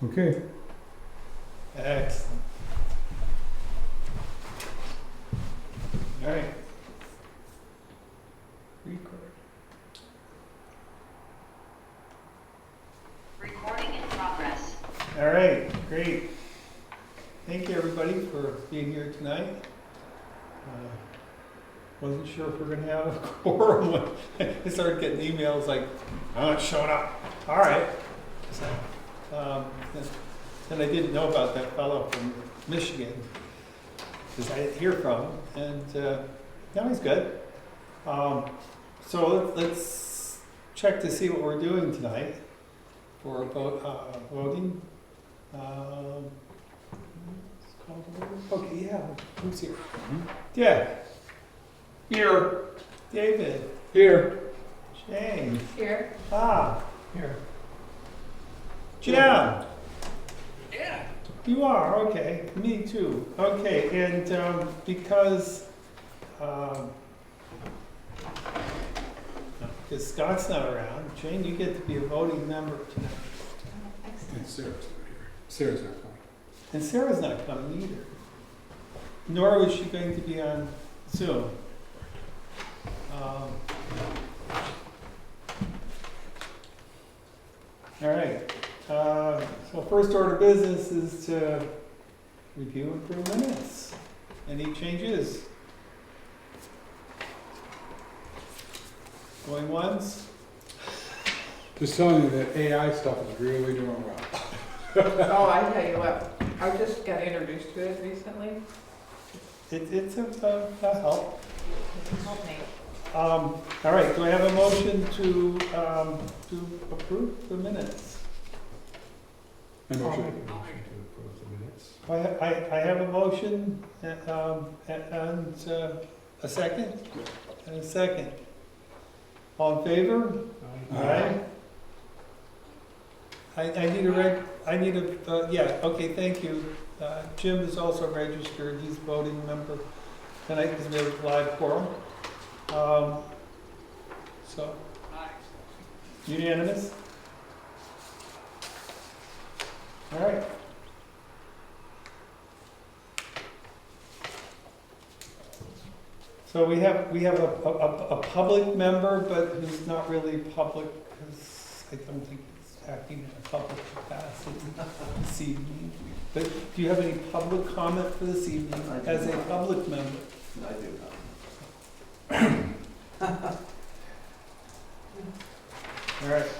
Okay. Excellent. All right. Record. Recording in progress. All right, great. Thank you, everybody, for being here tonight. Wasn't sure if we're gonna have a quorum when I started getting emails like, "I'm not showing up." All right. So, and I didn't know about that fellow from Michigan, because I didn't hear from him, and now he's good. So let's check to see what we're doing tonight for voting. It's called okay, yeah. Who's here? Yeah. Here. David. Here. Shane. Here. Ah. Here. Jim. Yeah. You are, okay. Me too. Okay, and because Scott's not around, Jane, you get to be a voting member tonight. And Sarah's not here. Sarah's not coming. And Sarah's not coming either. Nor was she going to be on Zoom. All right. So first order of business is to review and approve minutes. Any changes? Going once? Just telling you that AI stuff is really doing well. Oh, I tell you what, I just got introduced to it recently. It's a help. Help me. All right, do I have a motion to approve the minutes? I motion to approve the minutes. I have a motion and a second? And a second. All in favor? Aye. I need a, yeah, okay, thank you. Jim is also registered, he's a voting member tonight because we have a live quorum. So, unanimous? All right. So we have a public member, but who's not really public because I don't think he's acting in a public capacity this evening. But do you have any public comment for this evening as a public member? I do not. All right.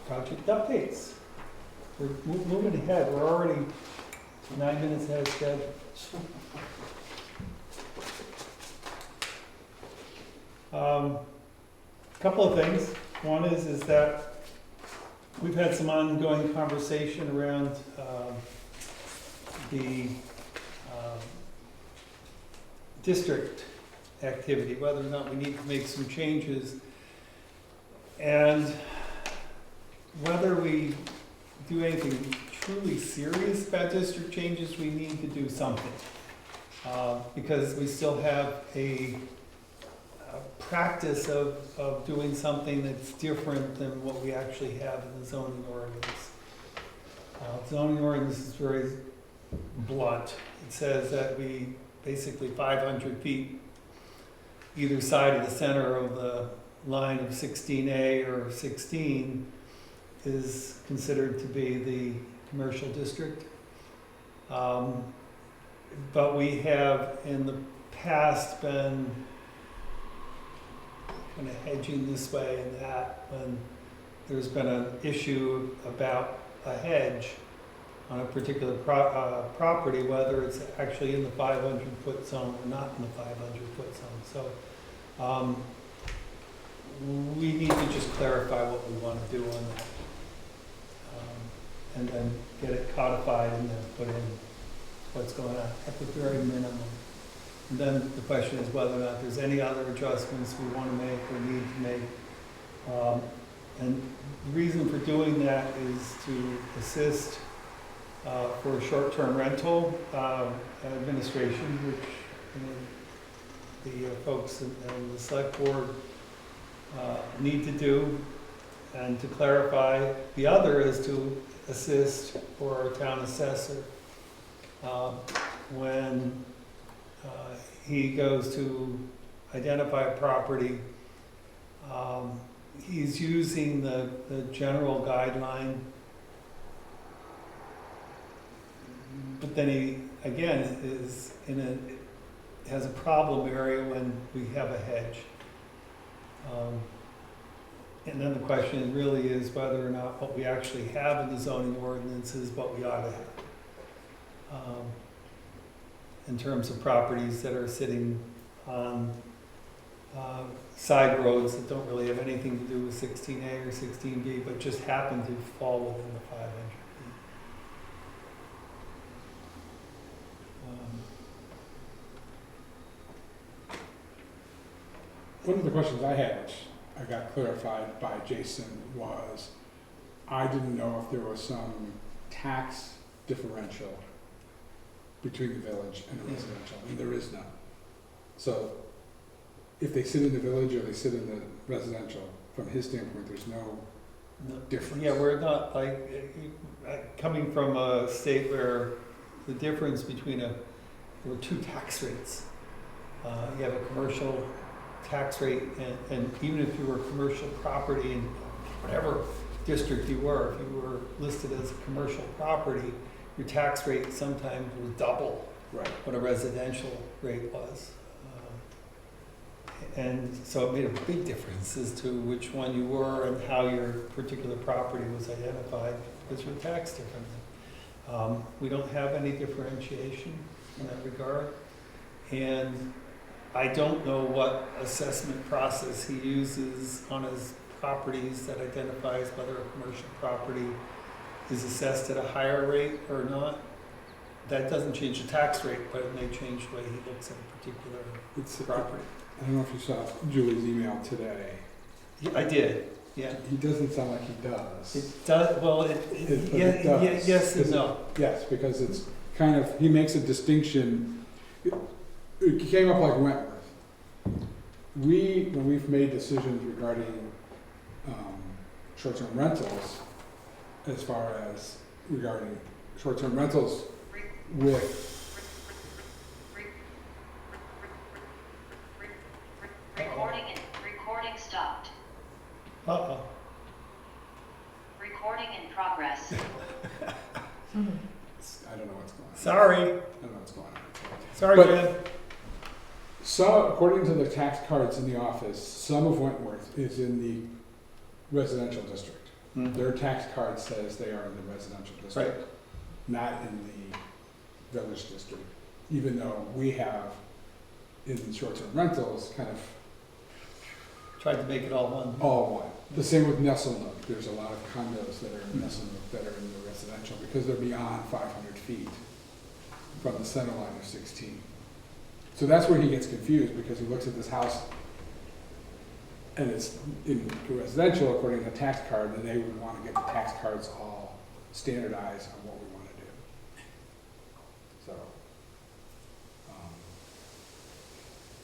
Project updates. We're moving ahead. We're already 9 minutes ahead of schedule. Couple of things. One is that we've had some ongoing conversation around the district activity, whether or not we need to make some changes, and whether we do anything truly serious about district changes, we need to do something. Because we still have a practice of doing something that's different than what we actually have in the zoning ordinance. Zoning ordinance is very blunt. It says that we basically 500 feet either side of the center of the line of 16A or 16 is considered to be the commercial district. But we have in the past been kind of hedging this way and that when there's been an issue about a hedge on a particular property, whether it's actually in the 500-foot zone or not in the 500-foot zone. So we need to just clarify what we want to do on that. And then get it codified and then put in what's going on at the very minimum. And then the question is whether or not there's any other adjustments we want to make or need to make. And the reason for doing that is to assist for short-term rental administration, which the folks and the select board need to do and to clarify. The other is to assist for our town assessor when he goes to identify a property. He's using the general guideline, but then he, again, is has a problem area when we have a hedge. And then the question really is whether or not what we actually have in the zoning ordinance is what we ought to have. In terms of properties that are sitting on side roads that don't really have anything to do with 16A or 16B, but just happen to fall within the 500 feet. One of the questions I had, which I got clarified by Jason, was I didn't know if there was some tax differential between the village and the residential, and there is none. So if they sit in the village or they sit in the residential, from his standpoint, there's no difference. Yeah, we're not like, coming from a state where the difference between there were two tax rates. You have a commercial tax rate, and even if you were commercial property in whatever district you were, if you were listed as a commercial property, your tax rate sometimes was double Right. what a residential rate was. And so it made a big difference as to which one you were and how your particular property was identified because you're taxed differently. We don't have any differentiation in that regard. And I don't know what assessment process he uses on his properties that identifies whether a commercial property is assessed at a higher rate or not. That doesn't change the tax rate, but it may change the way he looks at a particular It's, property. I don't know if you saw Julie's email today. I did, yeah. He doesn't sound like he does. It does, well, But it does. yes and no. Yes, because it's kind of, he makes a distinction. It came up like Wentworth. When we've made decisions regarding short-term rentals, as far as regarding short-term rentals with, Recording stopped. Uh-oh. Recording in progress. I don't know what's going on. Sorry, I don't know what's going on. sorry, But- Jen. So, according to the tax cards in the office, some of Wentworth is in the residential district. Their tax card says they are in the residential district, not in the village district, even though we have in short-term rentals kind of Tried to make it all one. all one. The same with Nesselnook. There's a lot of condos that are in Nesselnook that are in the residential because they're beyond 500 feet from the center line of 16. So that's where he gets confused because he looks at this house and it's in residential according to the tax card, and they would want to get the tax cards all standardized on what we want to do. So,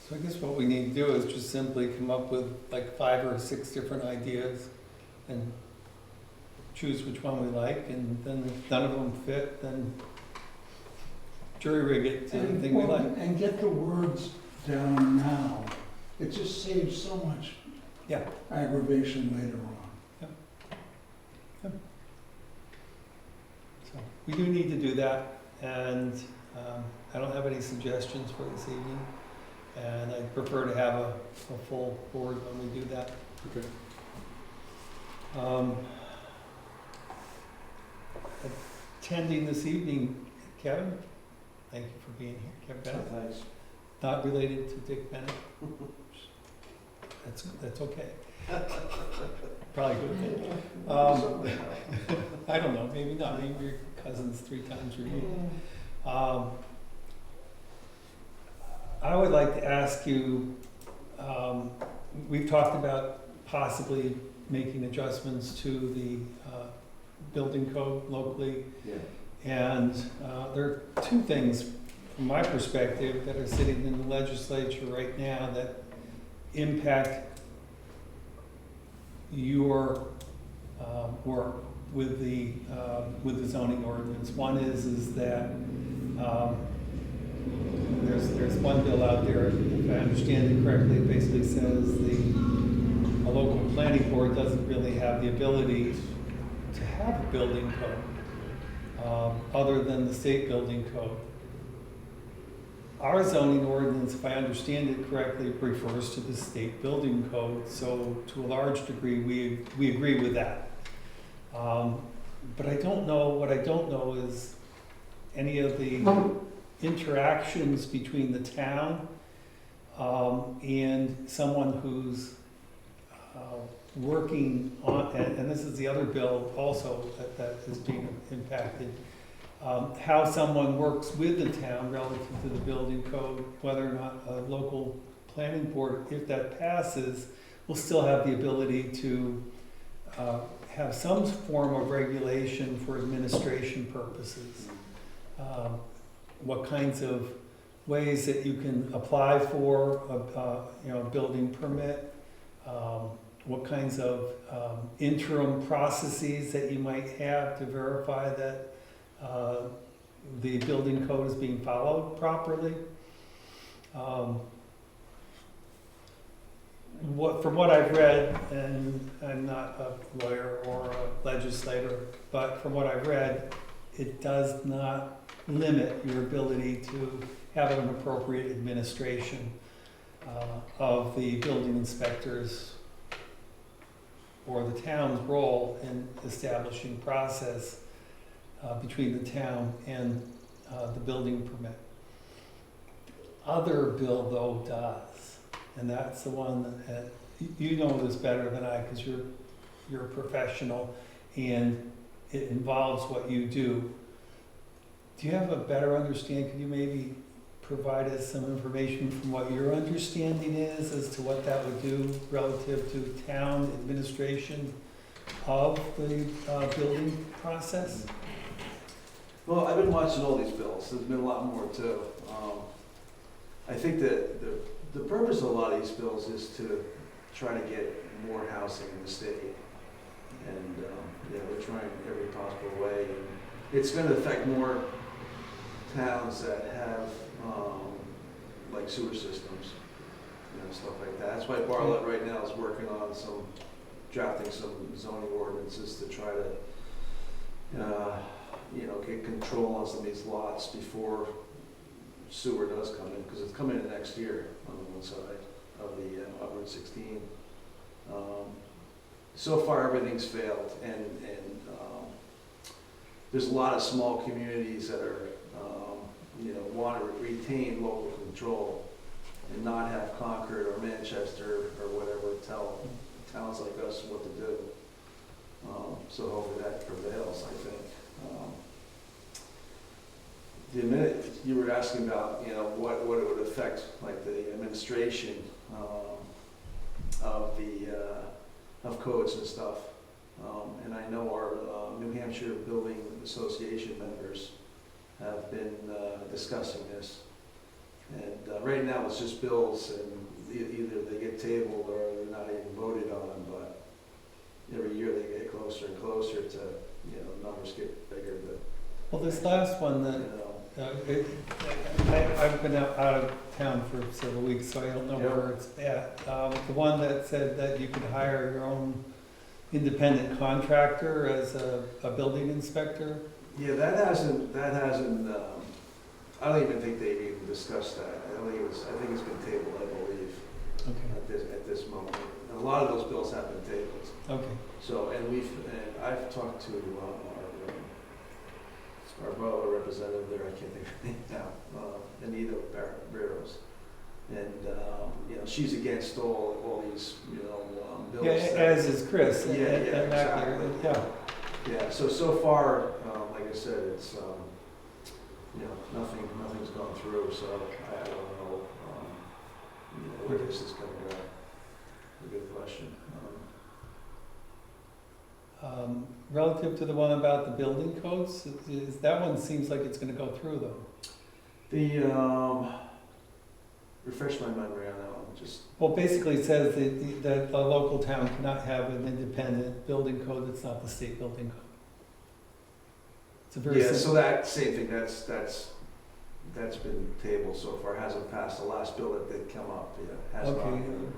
So I guess what we need to do is just simply come up with like 5 or 6 different ideas and choose which one we like, and then if none of them fit, then jury rig it to anything we like. And get the words down now. It just saves so much Yeah. aggravation later on. So we do need to do that, and I don't have any suggestions for this evening, and I'd prefer to have a full board when we do that. okay. Attending this evening, Kevin, thank you for being here. Kevin Bennett, Thanks. not related to Dick Bennett. That's okay. Probably good. I don't know, maybe not, maybe your cousin's 3 times removed. I would like to ask you, we've talked about possibly making adjustments to the building code locally. Yeah. And there are 2 things from my perspective that are sitting in the legislature right now that impact your work with the zoning ordinance. One is that there's one bill out there, if I understand it correctly, it basically says a local planning board doesn't really have the ability to have a building code, other than the state building code. Our zoning ordinance, if I understand it correctly, refers to the state building code, so to a large degree, we agree with that. But what I don't know is any of the interactions between the town and someone who's working on, and this is the other bill also that is being impacted, how someone works with the town relative to the building code, whether or not a local planning board, if that passes, will still have the ability to have some form of regulation for administration purposes. What kinds of ways that you can apply for a building permit, what kinds of interim processes that you might have to verify that the building code is being followed properly. From what I've read, and I'm not a lawyer or a legislator, but from what I've read, it does not limit your ability to have an appropriate administration of the building inspectors or the town's role in establishing process between the town and the building permit. Other bill though does, and that's the one that you know this better than I, because you're a professional and it involves what you do. Do you have a better understanding? Can you maybe provide us some information from what your understanding is as to what that would do relative to town administration of the building process? Well, I've been watching all these bills. There's been a lot more too. I think that the purpose of a lot of these bills is to try to get more housing in the state. And we're trying every possible way. And it's going to affect more towns that have like sewer systems, stuff like that. That's why Bartlett right now is working on drafting some zoning ordinances to try to get control on some of these lots before sewer does come in, because it's coming in next year on the one side of the Route 16. So far, everything's failed, and there's a lot of small communities that are, want to retain local control and not have Concord or Manchester or whatever tell towns like us what to do. So hopefully that prevails, I think. The minute you were asking about, what it would affect, like the administration of codes and stuff, and I know our New Hampshire Building Association members have been discussing this, and right now it's just bills, and either they get tabled or they're not even voted on, but every year they get closer and closer to, numbers get bigger, but, Well, this last one that I've been out of town for several weeks, so I don't know where it's at. The one that said that you could hire your own independent contractor as a building inspector. yeah, that hasn't, I don't even think they've even discussed that. I think it's been tabled, I believe, Okay. at this moment. And a lot of those bills have been tabled. Okay. So, and I've talked to our Borough representative there, I can't think of her name now, Anita Barros. And, she's against all these, bills. Yeah, as is Chris. Yeah, exactly. Yeah. Yeah, so far, like I said, it's, nothing's gone through, so I don't know, where this is gonna go. A good question. Relative to the one about the building codes, that one seems like it's gonna go through though. The, refresh my memory on that one, just, Well, basically it says that a local town cannot have an independent building code that's not the state building code. It's a very yeah, so simple, that, same thing, that's been tabled so far, hasn't passed. The last bill that did come up, yeah, has not Okay.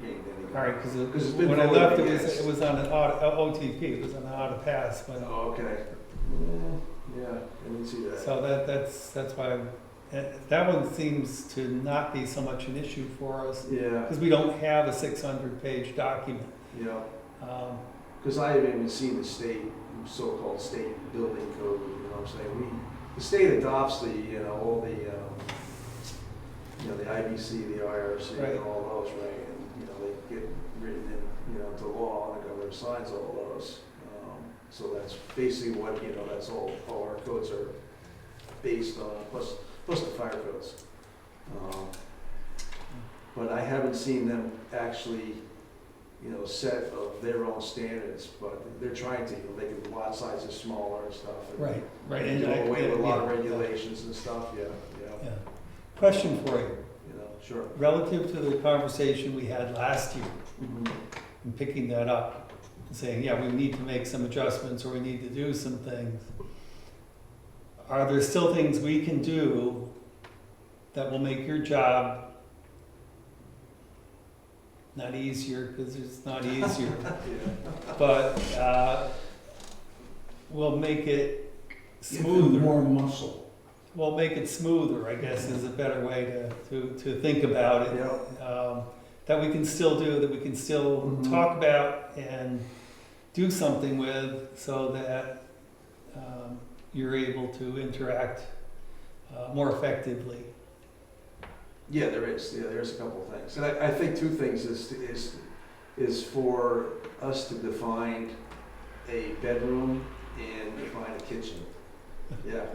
gained any. all right, Because because it's been when I voted left, against. it was on an OTP, it was on an auto pass, but, Oh, okay. Yeah, I didn't see that. so that's why, that one seems to not be so much an issue for us, Yeah, because we don't have a 600-page document. yeah, Um, because I haven't even seen the state, so-called state building code, you know what I'm saying? The state adopts the, all the, the IBC, the IRC, Right. and all those, right? And, they get written in, into law, and the governor signs all those. So that's basically what, that's all our codes are based on, plus the fire codes. But I haven't seen them actually, set of their own standards, but they're trying to, make the lot sizes smaller and stuff. And Right, right. do away with a lot of yeah, regulations and stuff, yeah, yeah. Question for you. sure. Relative to the conversation we had last year, and picking that up, and saying, yeah, we need to make some adjustments, or we need to do some things. Are there still things we can do that will make your job not easier, because it's not easier, Yeah. but will make it Give them smoother? more muscle. Well, make it smoother, I guess, is a better way to think about it. Yeah. That we can still do, that we can still Mhm. talk about and do something with, so that you're able to interact more effectively. Yeah, there is. Yeah, there's a couple of things. And I think two things is for us to define a bedroom and define a kitchen. Yeah.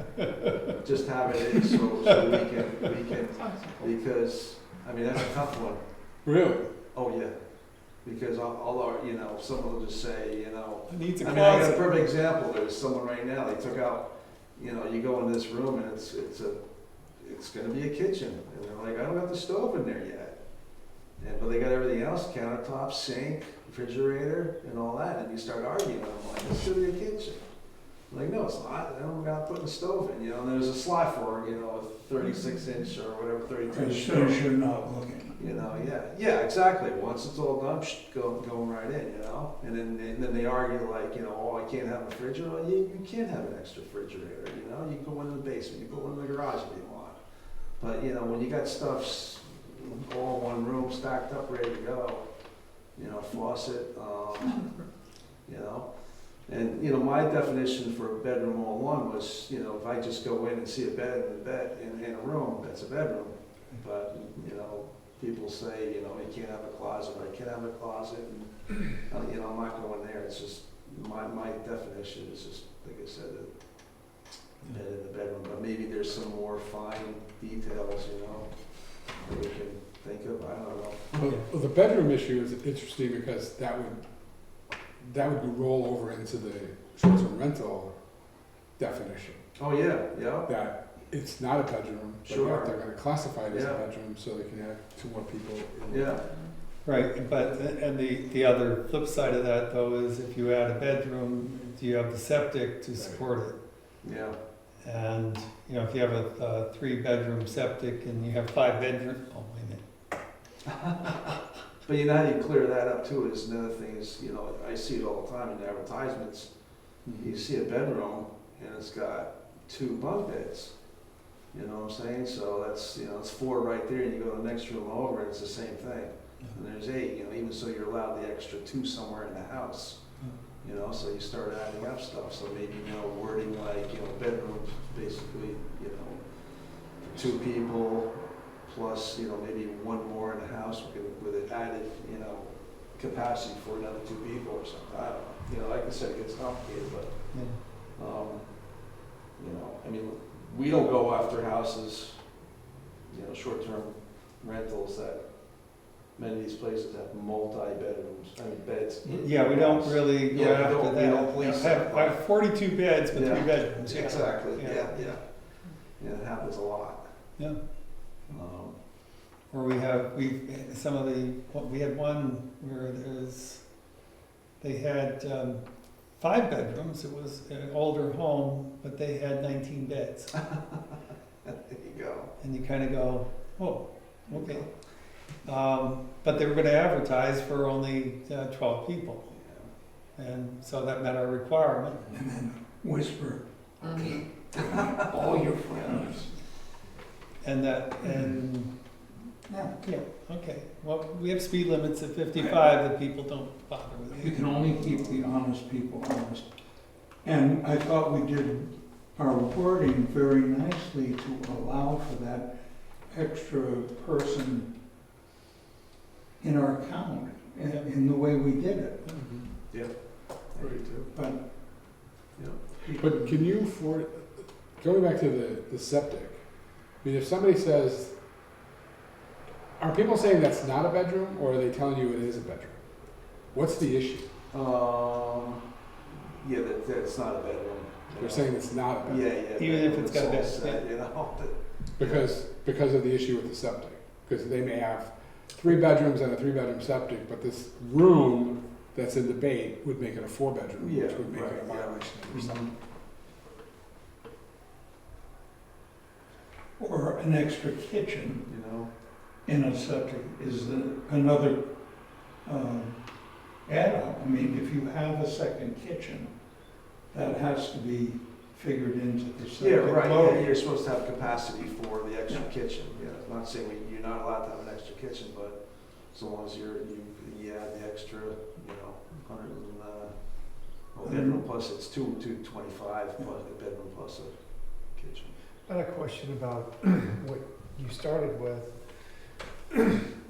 Just have it in so we can, because, that's a tough one. Really? Oh, yeah. Because all our, someone will just say, It needs a I got a closet. perfect example. There's someone right now, they took out, you go in this room and it's gonna be a kitchen. And they're like, I don't have the stove in there yet. But they got everything else, countertop, sink, refrigerator, and all that. And you start arguing. I'm like, it's gonna be a kitchen. I'm like, no, it's not. I don't got to put the stove in, and there's a slot for, a 36-inch or whatever, 32 As inch. soon as you're not looking. Yeah, exactly. Once it's all done, going right in, And then they argue like, oh, I can't have a refrigerator. Well, you can't have an extra refrigerator, You can go in the basement, you go in the garage if you want. But, when you got stuff all in one room, stacked up, ready to go, faucet, And, my definition for a bedroom all along was, if I just go in and see a bed in a room, that's a bedroom. But, people say, you can't have a closet, I can have a closet, and, I'm not going there. It's just, my definition is just, like I said, a bed in the bedroom. But maybe there's some more fine details, that we can think of, I don't know. Well, the bedroom issue is interesting because that would roll over into the short-term rental definition. Oh, yeah, yeah, That it's not a bedroom, but Sure. yet they're gonna classify it as a Yeah. bedroom so they can have 2 more people. yeah. Right, but, and the other flip side of that, though, is if you add a bedroom, do you have the septic to support it? Yeah, And, if you have a 3-bedroom septic and you have 5 bedrooms, oh, wait a minute. but how you clear that up too is another thing is, I see it all the time in advertisements. You see a bedroom and it's got 2 bunk beds. You know what I'm saying? So that's, it's 4 right there, and you go to the next room over, and it's the same thing. And there's 8, even so you're allowed the extra 2 somewhere in the house. So you start adding up stuff, so maybe, wording like, bedrooms, basically, 2 people, plus, maybe 1 more in the house with an added, capacity for another 2 people or something. I don't know. Like I said, it gets complicated, but, we don't go after houses, short-term rentals that many of these places have multi-bedrooms, beds. Yeah, we don't really go Yeah, we after don't- we that. don't police that. I have 42 beds, but 3 Yeah. bedrooms. yeah. Exactly, Yeah. yeah. Yeah, it happens a lot. Yeah. Um, Or we had one where they had 5 bedrooms, it was an older home, but they had 19 beds. There you go. And you kind of go, oh, okay. But they were gonna advertise for only 12 people, and so that met our requirement. And then whisper, Mhm. all your friends. And Yeah. yeah, okay. Well, we have speed limits at 55 that people don't bother with. You can only keep the honest people honest. And I thought we did our wording very nicely to allow for that extra person in our count, in the way we did it. I do too. But Yeah. But can you, going back to the septic, I mean, if somebody says, are people saying that's not a bedroom, or are they telling you it is a bedroom? What's the issue? Yeah, that's not a bedroom. you They're know. saying it's not a bedroom. Yeah. Even if it's got a all bed, set, you know. Because of the issue with the septic. Because they may have 3 bedrooms and a 3-bedroom septic, but this room that's in debate would make it a 4-bedroom, which Yeah, would make it a right, yeah. violation of something. or an extra kitchen You know. in a septic is another add-on. I mean, if you have a second kitchen, that has to be figured into the septic. Yeah, right, load. yeah, you're supposed to have capacity for the extra kitchen, yeah, I'm not saying you're not allowed to have an extra kitchen, but so long as you add the extra, 100 and, bedroom plus, it's 225 plus a bedroom plus a kitchen. I had a question about what you started with.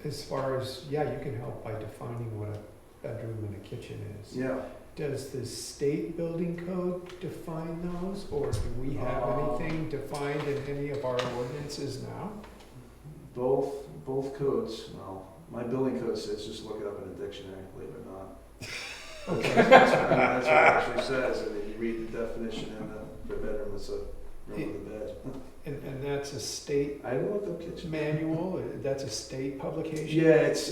As far as, you can help by defining what a bedroom and a kitchen is. Yeah, Does the state building code define those, or do we have anything defined in any of our ordinances now? both codes, well, my building code says just look it up in a dictionary, believe it or not. Okay. That's what it actually says, and then you read the definition in the bedroom is a room with a bed. And that's a state I don't know what the kitchen. manual, that's a state publication? Yeah, it's,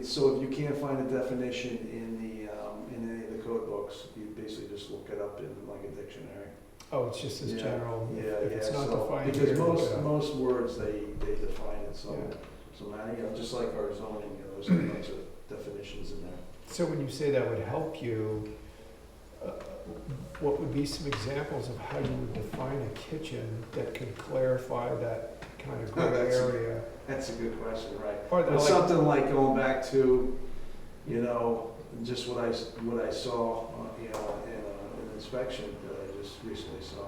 so if you can't find a definition in any of the code books, you basically just look it up in like a dictionary. Oh, it's just as Yeah, general, Yeah, if it's not so, defined because here, look it up. most words, they define it, so, Yeah. just like our zoning, there's a bunch of definitions in there. So when you say that would help you, what would be some examples of how you would define a kitchen that could clarify that kind of gray That's a- area? That's a good question, right? Or Well, like, something like going back to, just what I saw, in an inspection that I just recently saw.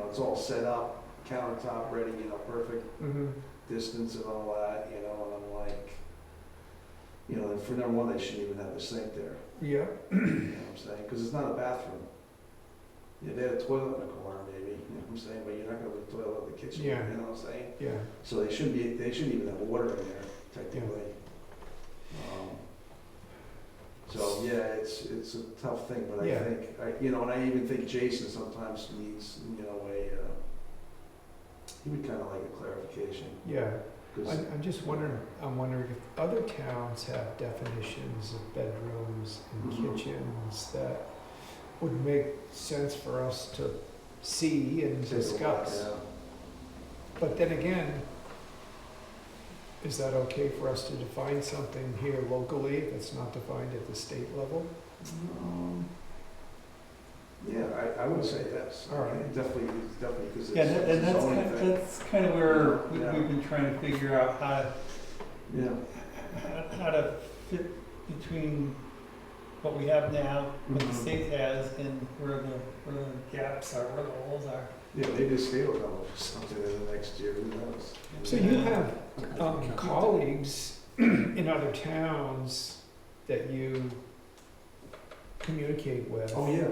It's all set up, countertop ready, perfect mhm, distance and all that, and I'm like, and for number one, they shouldn't even have the sink there, yeah, you know what I'm saying? Because it's not a bathroom. Yeah, they had a toilet in the corner maybe, you know what I'm saying, but you're not gonna put a toilet in the kitchen, Yeah. you know what I'm saying? yeah. So they shouldn't even have water in there technically. So, yeah, it's a tough thing, but I Yeah. think, and I even think Jason sometimes needs, he would kind of like a clarification. Yeah, 'Cause I'm just wondering, if other towns have definitions of bedrooms and Mhm. kitchens that would make sense for us to see and take a look, discuss. yeah. But then again, is that okay for us to define something here locally if it's not defined at the state level? Yeah, I would say yes. All right. Definitely, because it's Yeah, and it's a that's zoning kind, thing. that's kind of where Yeah. we've been trying to figure out Yeah. how to fit between what we have now, what the Mhm. state has, and where the gaps are, where the holes are. Yeah, maybe the state will come up with something in the next year, who knows? So you have Okay. colleagues in other towns that you communicate with. Oh, yeah,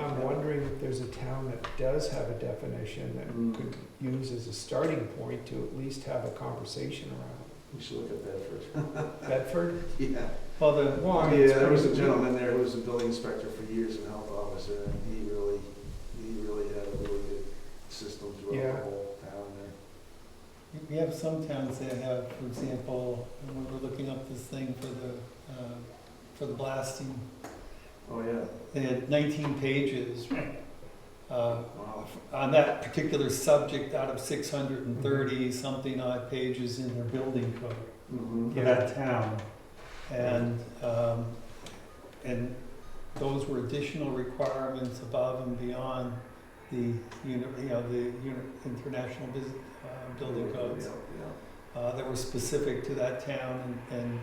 I'm wondering if there's a town that does have a definition that Mm. could use as a starting point to at least have a conversation around. We should look at Bedford. Bedford? Yeah. Well, the, Well, I mean, it's Yeah, there was a pretty- gentleman there who was a building inspector for years and health officer, and he really had a really good system throughout Yeah. the whole town there. We have some towns that have, for example, when we're looking up this thing for the blasting, Oh, yeah. they had 19 pages Wow. on that particular subject out of 630 something odd pages in their building code Mhm. for that town. And those were additional requirements above and beyond the, international building codes Yeah, that were specific to that town and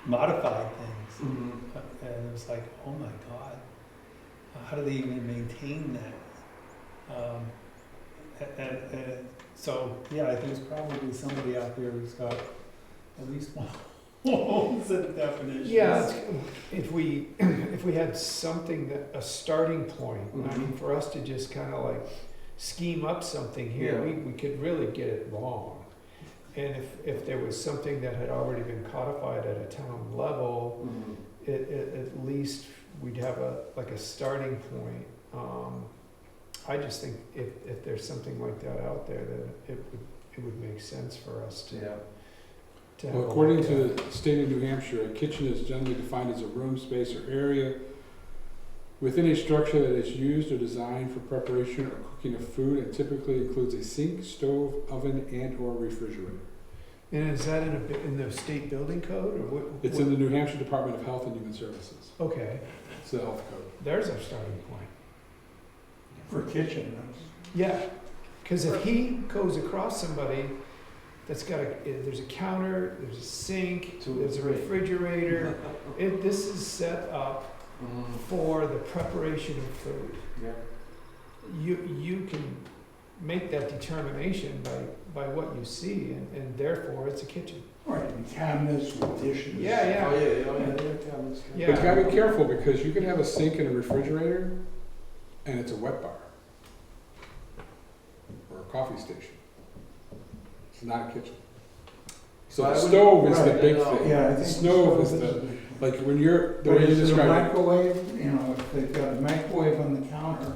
modified things. yeah. Mhm. And it was like, oh my God, how do they even maintain that? And so, yeah, I think there's probably somebody out there who's got at least one set of definitions. Yeah, if we had something a starting point, I mean, for us to just kind of like scheme up something here, Yeah. we could really get it wrong. And if there was something that had already been codified at a town level, Mhm. at least we'd have a starting point. I just think if there's something like that out there, then it would make sense for us to Yeah. have Well, a according look to at. the state of New Hampshire, a kitchen is generally defined as a room, space, or area within a structure that is used or designed for preparation or cooking of food and typically includes a sink, stove, oven, and/or refrigerator. And is that in the state building code, or what? It's in the New Hampshire Department of Health and Human Services. Okay, It's the health code. there's our starting point. For kitchen, Yeah, because if he goes across somebody that's got there's a counter, there's a sink, Two or there's a three. refrigerator, this is set up Mhm. for the preparation of food. Yeah. You can make that determination by what you see, and therefore it's a kitchen. right, and cabinets with dishes. Yeah, yeah. Oh, yeah, oh, yeah, they're cabinets. Yeah. But you gotta be careful because you can have a sink and a refrigerator and it's a wet bar. Or a coffee station. It's not a kitchen. So I the would- stove is the right, big I know. thing. Yeah, I The think. stove is the the, like when you're, the way you But is it a describe it. microwave, you know, if they've got a microwave on the counter,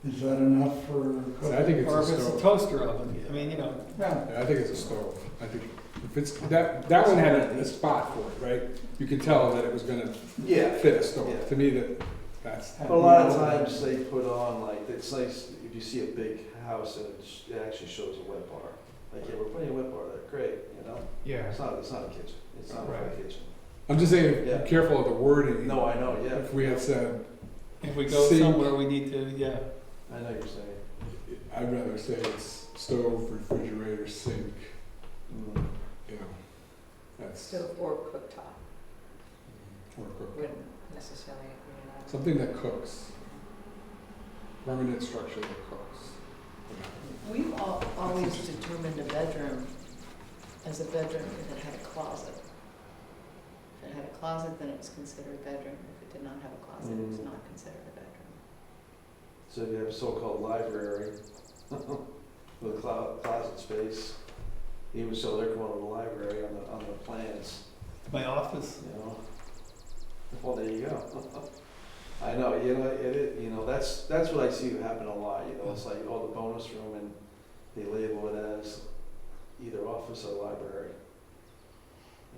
is that enough for cooking? I think it's Or a if it's a stove. toaster oven, I mean, Yeah, Yeah, I think it's a stove. I think if it's, that one had a spot for it, right? You could tell that it was gonna Yeah. fit a stove. Yeah. To me, that's, But a lot of times they put on, like, it's nice, if you see a big house and it actually shows a wet bar. Like, yeah, we're putting a wet bar there, great, you know? Yeah. It's not a kitchen, it's not a Right. kitchen. I'm just saying, Yeah. be careful of the wording. No, I know, yeah. If we had said, if we go Sink. somewhere, we need to, yeah. I know you're saying. I'd rather say it's stove, refrigerator, sink, Mm. you know, that's, Stove or cooktop or cook. wouldn't necessarily agree on that. Something that cooks. Permanent structure that cooks. We've always determined a bedroom as a bedroom if it had a closet. If it had a closet, then it was considered a bedroom. If it did not have a closet, it was Mm. not considered a bedroom. So you have a so-called library with a closet space. Even so, they're calling it a library on the plans, My office, you know? Well, there you go. I know, that's what I see happen a lot, it's like, oh, the bonus room, and they label it as either office or library.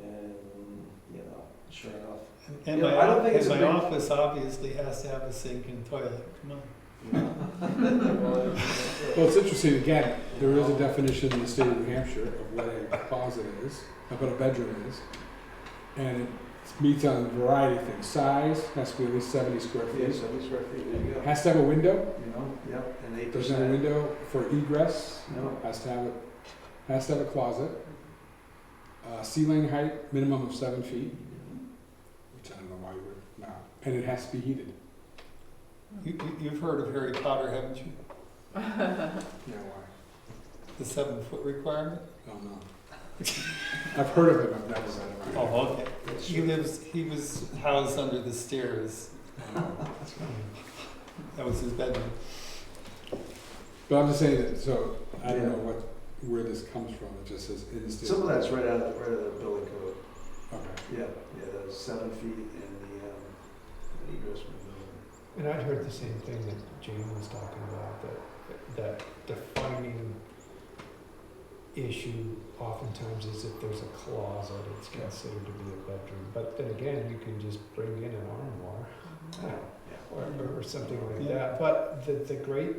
And, sure enough. and Yeah, I don't think it's a my big- office obviously has to have a sink and toilet, come on. Well, it's interesting, again, there is a definition in the state of New Hampshire of what a closet is, of what a bedroom is. And it meets on a variety of things. Size, has to be at least 70 square Yeah, feet. 70 square feet, there you go. Has to have a window, Yep, and 8%. doesn't have a window for egress, No. has to have a closet. Ceiling height, minimum of 7 feet, which I don't know why you would not. And it has to be heated. You've heard of Harry Potter, haven't you? Yeah, why? The 7-foot requirement? Oh, no. I've heard of it, I've never read it. Oh, okay. He was housed under the stairs. That was his bedroom. But I'm just saying that, so, I don't know where this comes from, it just says in the state. Some of that's right out of the building code. Okay. Yeah, that's 7 feet in the egress window. And I'd heard the same thing that Jane was talking about, that defining issue oftentimes is if there's a closet, it's considered to be a bedroom. But then again, you can just bring in an armoire. Or something like Yeah. that. But the great,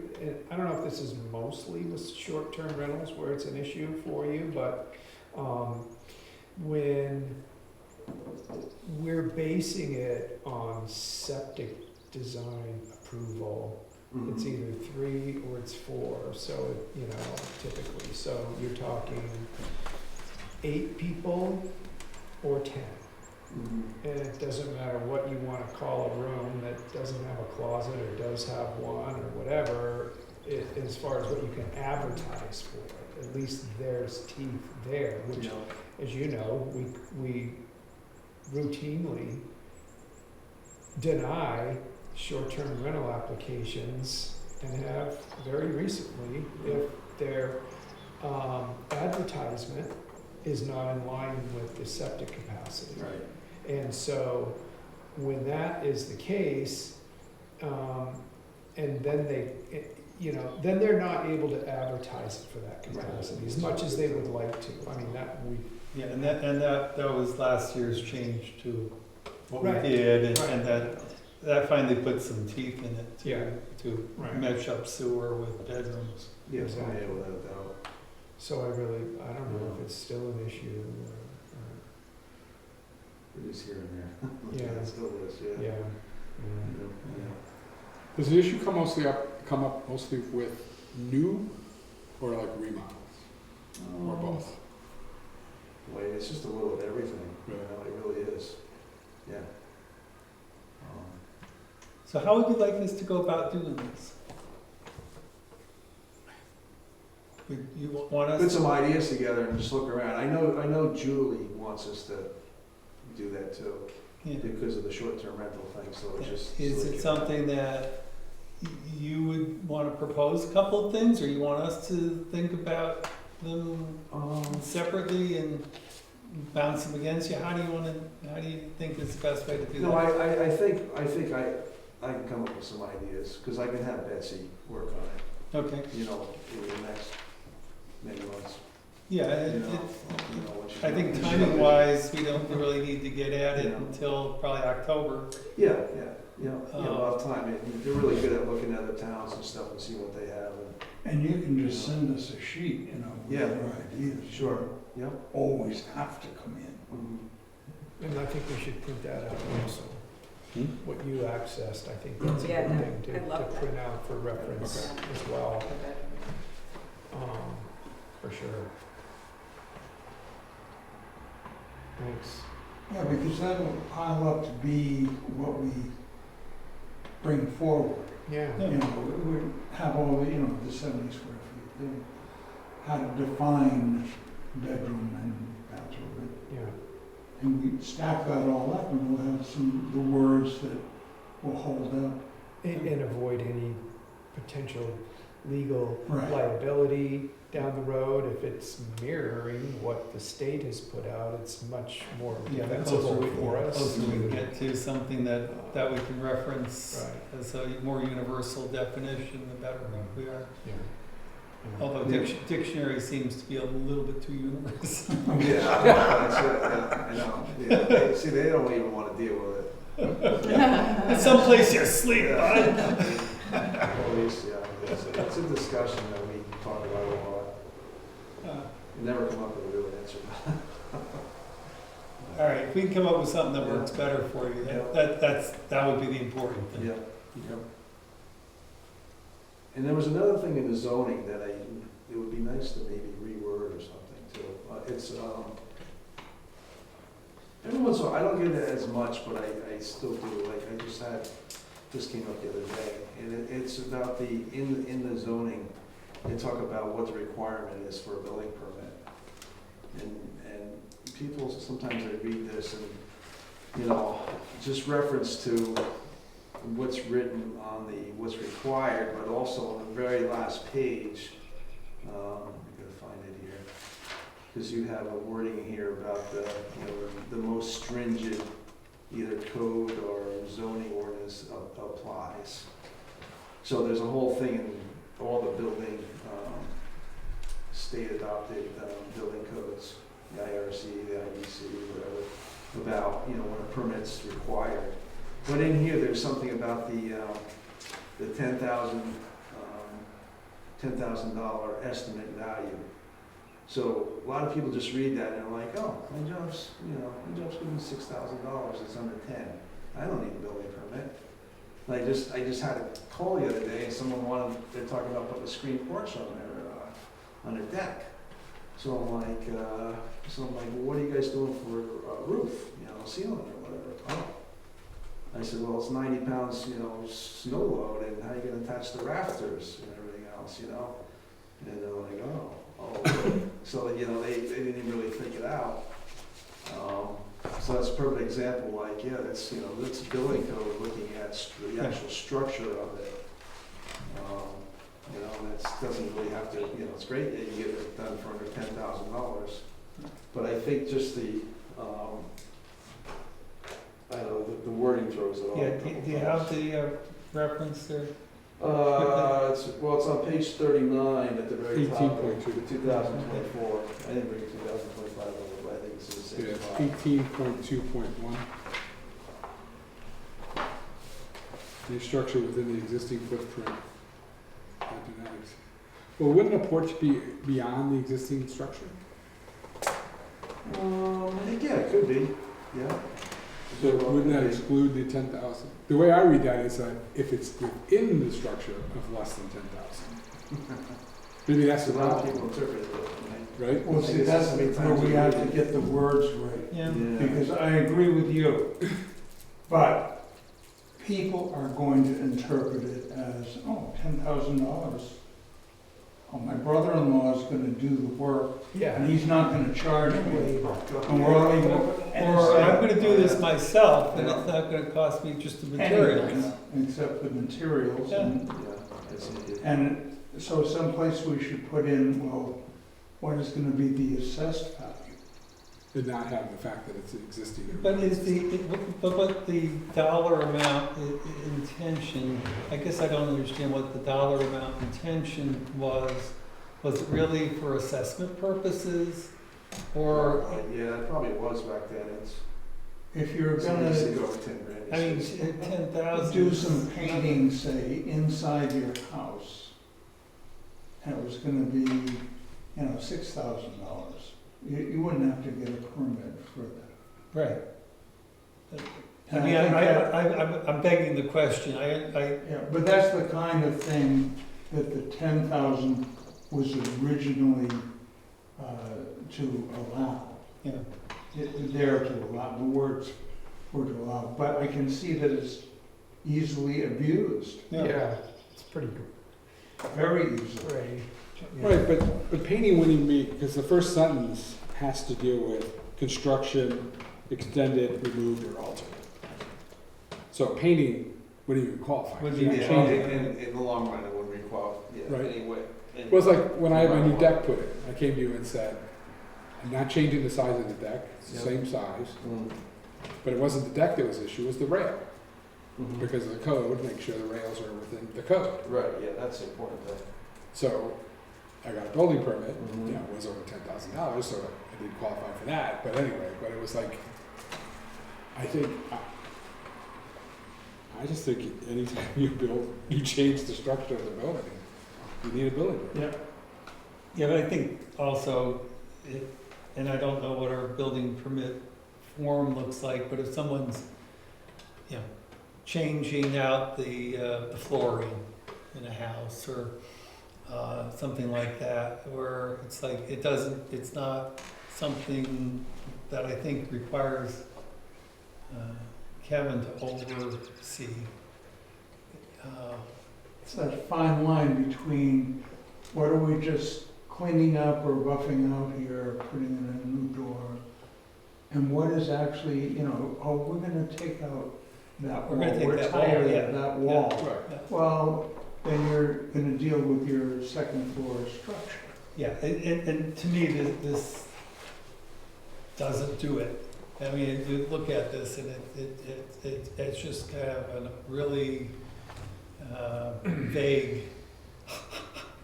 I don't know if this is mostly with short-term rentals where it's an issue for you, but when we're basing it on septic design approval, it's either 3 or it's 4, so, you know, typically. So you're talking 8 people or 10. And it doesn't matter what you want to call a room that doesn't have a closet or does have one or whatever, as far as what you can advertise for it. At least there's teeth there, which, as you know, we routinely deny short-term rental applications and have very recently, if their advertisement is not in line with the septic capacity. Right. And so when that is the case, and then then they're not able to advertise it for that capacity as much as they would like to. I mean, Yeah, and that was last year's change to what we Right. did, Right. and that finally put some teeth in it Yeah. to Right. mesh up sewer with bedrooms. Yeah, Exactly. yeah, without a doubt. so I don't know if it's still an issue It is here and there. Yeah. It still is, or, yeah. yeah. Does the issue come up mostly with new or like remodels, or both? Wait, it's just a little of everything, you Really? know, it really is, yeah. So how would you like us to go about doing this? Would you want us? Put some ideas together and just look around. I know Julie wants us to do that too, Yeah. because of the short-term rental thing, so it's just. Is it something that you would want to propose a couple of things, or you want us to think about them separately and bounce them against you? How do you think is the best way to do that? No, I think I can come up with some ideas, because I can have Betsy work on Okay, it, you know, in the next many months, yeah, you know. When she's I think when she's timing not wise, we don't really need to get at it Yeah. until probably October. busy. Yeah, we'll have time. They're really good at looking at other towns and stuff and see what they have, And you can just send us a sheet, you know, with Yeah. your ideas. Sure. yeah. Always have to come in. And I think we should print that out also. Hmm? What you accessed, I think that's a Yeah, good no, thing I to love that. print out for reference as well, for sure. Thanks. Yeah, because that'll pile up to be what we bring forward. Yeah. You know, we have all the, you know, the 70 square feet, then how to define bedroom and bathroom. Yeah. And we stack that all up and we'll have the words that will hold up. And avoid any potential legal Right. liability down the road. If it's mirroring what the state has put out, it's much more Yeah, the defensible closer for us. we can get to something that we can reference Right. as a more universal definition, the better we are. Yeah. Although dictionary seems to be a little bit too universal. Yeah, that's it, yeah, I know. Yeah. See, they don't even want to deal with it. It's someplace you sleep, bud. At least, yeah, it's a discussion that we talk about a lot. We never come up with a real answer. All right, if we can come up with something that works better for you, that would be the important thing. Yeah. And there was another thing in the zoning that it would be nice to maybe reword or something too. It's, every once in a while, I don't get it as much, but I still do. Like, just came up the other day, and it's about in the zoning, they talk about what the requirement is for a building permit. And people, sometimes they read this and, you know, just reference to what's written on what's required, but also on the very last page, I'm gonna find it here, because you have a wording here about the most stringent either code or zoning ordinance applies. So there's a whole thing in all the building state adopted building codes, the IRC, the IBC, whatever, about, you know, when a permit's required. But in here, there's something about the $10,000 estimate value. So a lot of people just read that and are like, oh, my job's giving $6,000, it's under 10. I don't need a building permit. And I just had a call the other day, and they're talking about putting a screen porch on their deck. So I'm like, well, what are you guys doing for a roof, you know, ceiling or whatever? Oh. I said, well, it's 90 pounds, you know, snow load, and how are you gonna attach the rafters and everything else, you know? And they're like, oh. Really? So, you know, they didn't really think it out. So that's a perfect example, like, yeah, that's, you know, that's building code looking at the actual structure of it. You know, and it doesn't really have to, you know, it's great that you get it done for under $10,000. But I think just the, I don't know, the wording throws it off. Yeah, do you have the reference there? It's on page 39 at the very top. 18.2. 2024. I didn't bring 2025 over, but I think it's the same Yeah, spot. 18.2.1. New structure within the existing footprint. Well, wouldn't a porch be beyond the existing structure? Yeah, it could be, yeah. So wouldn't that exclude the 10,000? The way I read that is that if it's within the structure of less than 10,000. Maybe that's A the lot of problem, people interpret it that way. right? Well, see, that's where we have to get the words right. Yeah. Because I agree with you, but people are going to interpret it as, oh, $10,000. Oh, my brother-in-law is gonna do the work, Yeah. and he's not gonna charge me. And we're only gonna. and Or it's I'm like gonna do this myself, and it's not gonna cost me just the materials. anything Except the materials, and, Yeah, it's needed. and so someplace we should put in, well, what is gonna be the assessed value? Did not have the fact that it's existing. But is but the dollar amount intention, I guess I don't understand what the dollar amount intention was. Was it really for assessment purposes? Or, Yeah, it probably was back then. It's, If you're somebody used to gonna go over 10 grand. I mean, 10,000. do some painting, say, inside your house, and it was gonna be, you know, $6,000, you wouldn't have to get a permit for that. Right. I And mean, think that- I'm begging the question, Yeah, but that's the kind of thing that the 10,000 was originally to allow. yeah. There to allow, the words were to allow, but I can see that it's easily abused, Yeah, it's pretty good. very easily. Right. Right, but painting wouldn't even be, because the first sentence has to deal with construction, extended, removed, or altered. So painting wouldn't even qualify. Wouldn't You're not even changing it. In the long run, it wouldn't require, yeah, Right. anyway. Well, it's like when I had my new deck put in, I came to you and said, I'm not changing the size of the deck, it's the Yep. same size, Mm. but it wasn't the deck that was the issue, it was the rail. Mhm. Because of the code, make sure the rails are within the code. Right, yeah, that's the important thing. So I got a building permit, Mhm. you know, it was over $10,000, so I didn't qualify for that, but anyway, but it was like, I think, I just think anytime you build, you change the structure of the building, you need a building permit. Yeah, but I think also, and I don't know what our building permit form looks like, but if someone's, you know, changing out the flooring in a house or something like that, where it's like, it's not something that I think requires Kevin to oversee. It's that fine line between what are we just cleaning up or buffing out here, putting in a new door, and what is actually, you know, oh, we're gonna take out that We're wall, gonna take we're that wall, tired yeah. of that wall. Right. Well, then you're gonna deal with your second floor structure. Yeah, and to me, this doesn't do it. I mean, you look at this and it's just kind of a really vague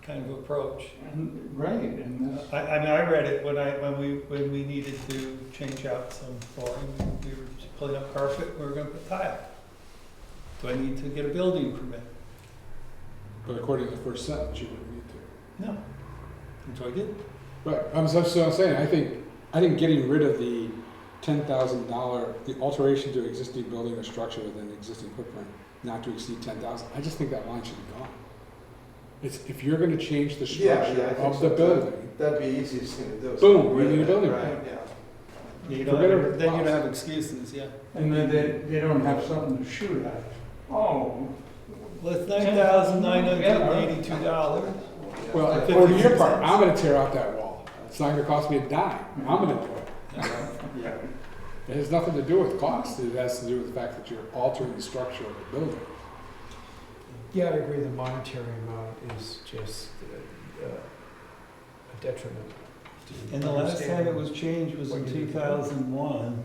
kind of approach. And, right, and that's, I mean, I read it when we needed to change out some flooring. We were pulling up carpet, we were gonna put tile. Do I need to get a building permit? But according to the first sentence, you wouldn't need to. No. Until I did. But I'm saying, I think getting rid of the $10,000, the alteration to existing building or structure within the existing footprint, not to exceed 10,000, I just think that line should be gone. It's, if you're gonna change the Yeah, structure I think of so, the too. building, That'd be the easiest thing to do. is Boom, get you rid of need a it, building right, permit. yeah. You Forget don't, it. then you don't have excuses, yeah. and then they don't have something to shoot at. Oh, Well, it's $9,982. well, Yeah. or to your part, I'm gonna tear out that wall. It's not gonna cost me a dime. I'm gonna do it. yeah. It has nothing to do with cost. It has to do with the fact that you're altering the structure of the building. Yeah, I agree, the monetary amount is just a detriment. to And the last time it understanding was changed was in what you need to do. 2001.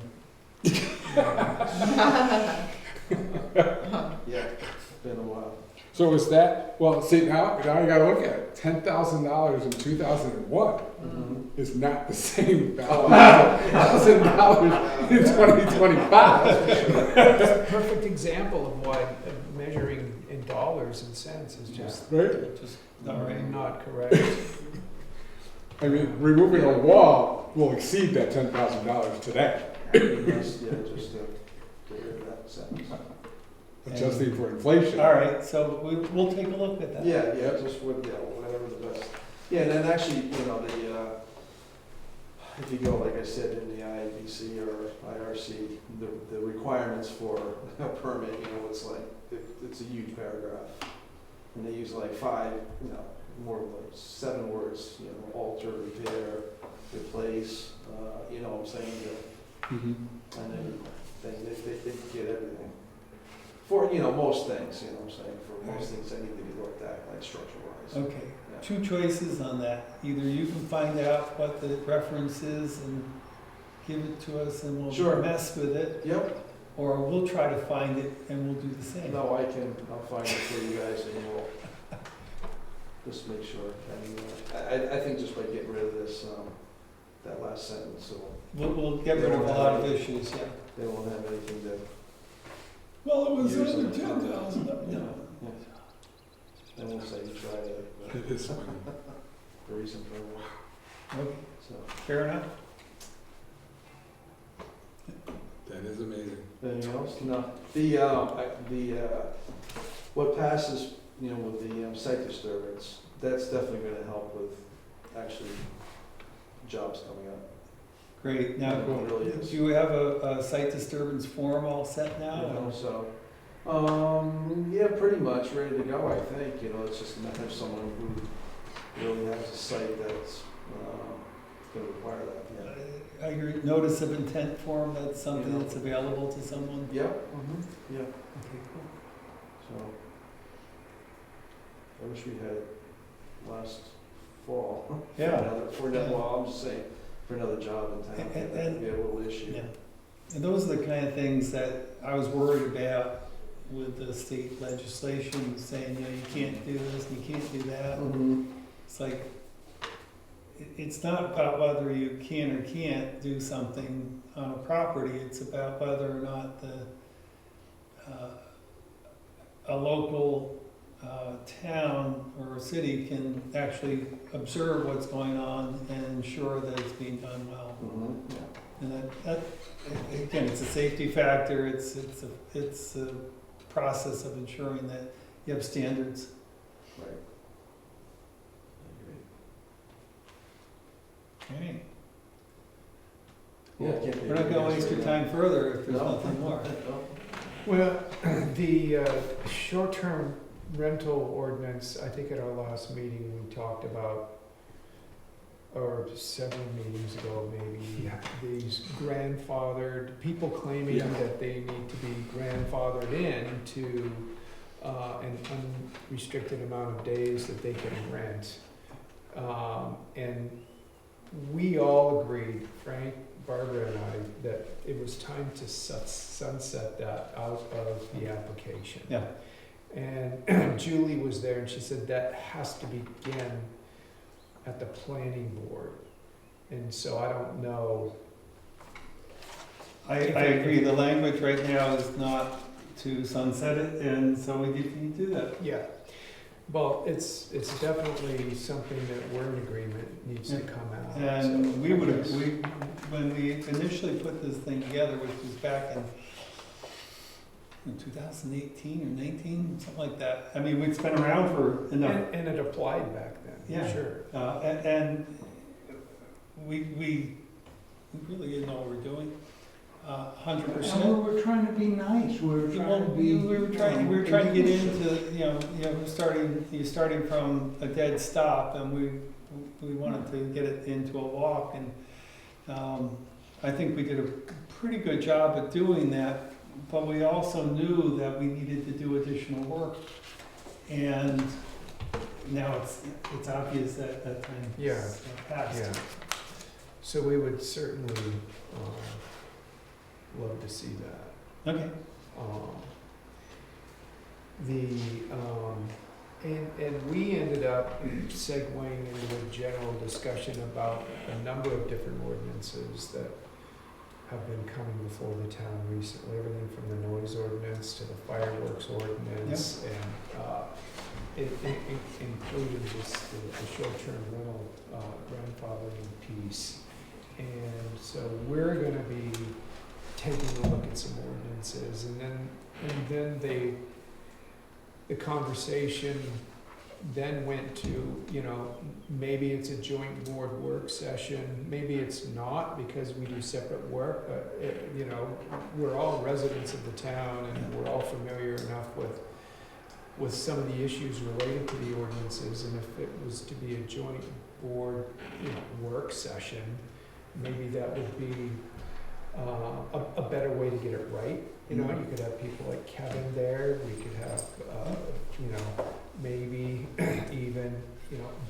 Yeah, it's been a while. So is that, well, see, now you gotta look at it. $10,000 in 2001 is not the same $1,000 in 2025. It's a perfect example of why measuring in dollars and cents is just Right? Just not right. not correct. I mean, removing a wall will exceed that $10,000 today, Yeah, just to get rid of that sentence. adjusting for inflation. All right, so we'll take a look at that. Yeah, just whatever the best. Yeah, and then actually, if you go, like I said, in the IABC or IRC, the requirements for a permit, it's like, it's a huge paragraph. And they use like 5, more like 7 words, alter, repair, replace, you know what I'm saying? Mhm. And then they get everything. For, most things, what I'm saying, for most things that need to be looked at, like structure-wise. Okay, Yeah. 2 choices on that. Either you can find out what the reference is and give it to us and we'll Sure. mess with it, Yep, or we'll try to find it and we'll do the same. no, I'll find it for you guys and we'll just make sure. And I think just by getting rid of this, that last sentence, so We'll get rid of a lot of issues, yeah. they won't have anything to, Well, it was Use under it. 10,000, they won't say you tried it, but It is funny. the reason for it, Okay, so. fair enough. That is amazing. Anything else? No. What passes, with the site disturbance, that's definitely gonna help with actually jobs coming up. Great. Now, It really is. do you have a site disturbance form all set now? So, yeah, pretty much ready to go, I think, it's just a matter of someone who really has a site that's, gonna require that, yeah. Your notice of intent form, that's something Yeah. that's available to someone? Yeah, yeah, Okay, cool. so. I wish we had it last fall. Yeah. Well, I'm just saying, for another job in town, And- that'd be a little issue. Yeah. And those are the kind of things that I was worried about with the state legislation saying, you can't do this, and you can't do that. It's like, it's not about whether you can or can't do something on a property, it's about whether or not a local town or a city can actually observe what's going on and ensure that it's being done well. And that again, it's a safety factor, it's a process of ensuring that you have standards. Right. I agree. Okay. Yeah, I can't We're not gonna waste your time further if there's No. nothing more. Well, the short-term rental ordinance, I think at our last meeting, we talked about, or several meetings ago maybe, these grandfathered, people claiming Yeah. that they need to be grandfathered in to an unrestricted amount of days that they can rent. And we all agreed, Frank, Barbara and I, that it was time to sunset that out of the application. Yeah. And Julie was there and she said that has to begin at the planning board. And so I don't know. I agree, the language right now is not to sunset it, and so we need to do that. Yeah. Well, it's definitely something that we're in agreement needs to come out. And So we I would, guess- when we initially put this thing together, which was back in 2018 or 19, something like that. I mean, it's been around for enough. And it applied back then, Yeah. sure. And we really didn't know what we were doing, 100%. And we were trying to be nice, we were trying to be. We were trying to get into, you're starting from a dead stop, and we wanted to get it into a walk, and I think we did a pretty good job at doing that, but we also knew that we needed to do additional work, and now it's obvious that that time Yeah. has passed. Yeah. So we would certainly love to see that. Okay. And we ended up segueing into a general discussion about a number of different ordinances that have been coming before the town recently, everything from the noise ordinance to the fireworks ordinance, and it included the short-term rental grandfathering piece. And so we're gonna be taking a look at some ordinances, and then the conversation then went to, maybe it's a joint board work session, maybe it's not because we do separate work, but, we're all residents of the town and we're all familiar enough with some of the issues related to the ordinances, and if it was to be a joint board, work session, maybe that would be a better way to get it right. You could have people like Kevin there, we could have, maybe even,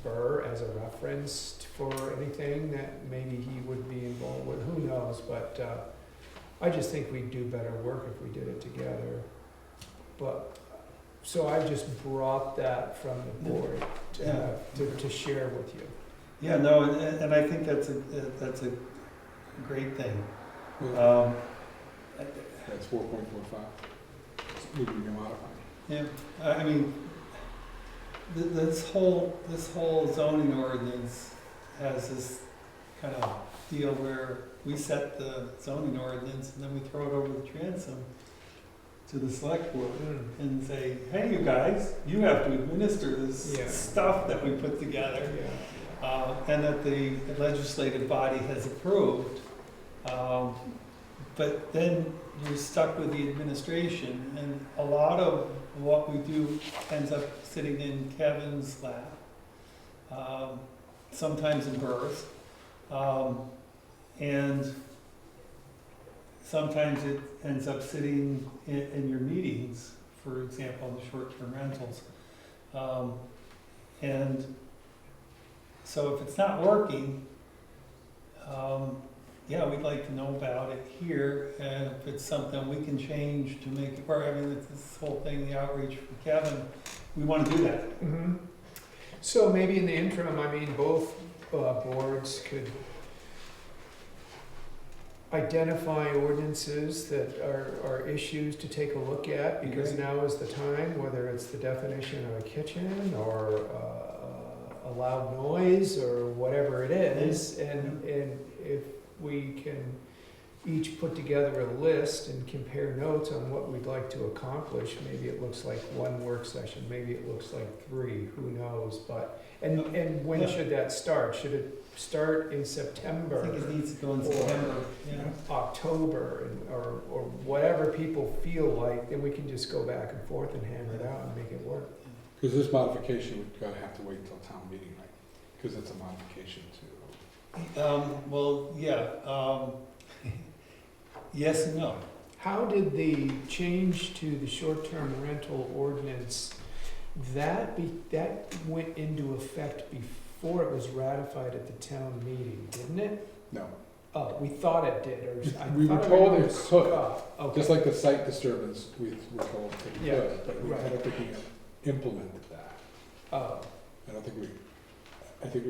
Burr as a reference for anything that maybe he would be involved with, who knows, but, I just think we'd do better work if we did it together. But, so I just brought that from the board to share with you. Yeah, no, and I think that's a great thing. That's 4.45. Maybe we can modify. Yeah, I mean, this whole zoning ordinance has this kind of deal where we set the zoning ordinance and then we throw it over the transom to the select board and say, hey, you guys, you have to administer this Yeah. stuff that we put together. And that the legislative body has approved. But then you're stuck with the administration, and a lot of what we do ends up sitting in Kevin's lap, sometimes in Burr's, and sometimes it ends up sitting in your meetings, for example, the short-term rentals. And so if it's not working, we'd like to know about it here, and if it's something we can change to make it work. I mean, it's this whole thing, the outreach for Kevin, we want to do that. Mm-hmm. So maybe in the interim, both boards could identify ordinances that are issues to take a look at, because Okay. now is the time, whether it's the definition of a kitchen or a loud noise or whatever it is, and if we can each put together a list and compare notes on what we'd like to accomplish, maybe it looks like one work session, maybe it looks like 3, who knows, but, and when Yeah. should that start? Should it start in September? I think it needs to go in Or, September, October, or whatever people feel like, then we can just go back and forth and hammer it out and make it work. Because this modification, we've got to have to wait until town meeting night, because it's a modification to. yes and no. How did the change to the short-term rental ordinance, that went into effect before it was ratified at the town meeting, didn't it? No. Oh, we thought it did, or I We were thought I told remembered- it could, Oh, okay. just like the site disturbance, we were told it Yeah, could, but I right. don't think we implemented that. Oh, I don't think I think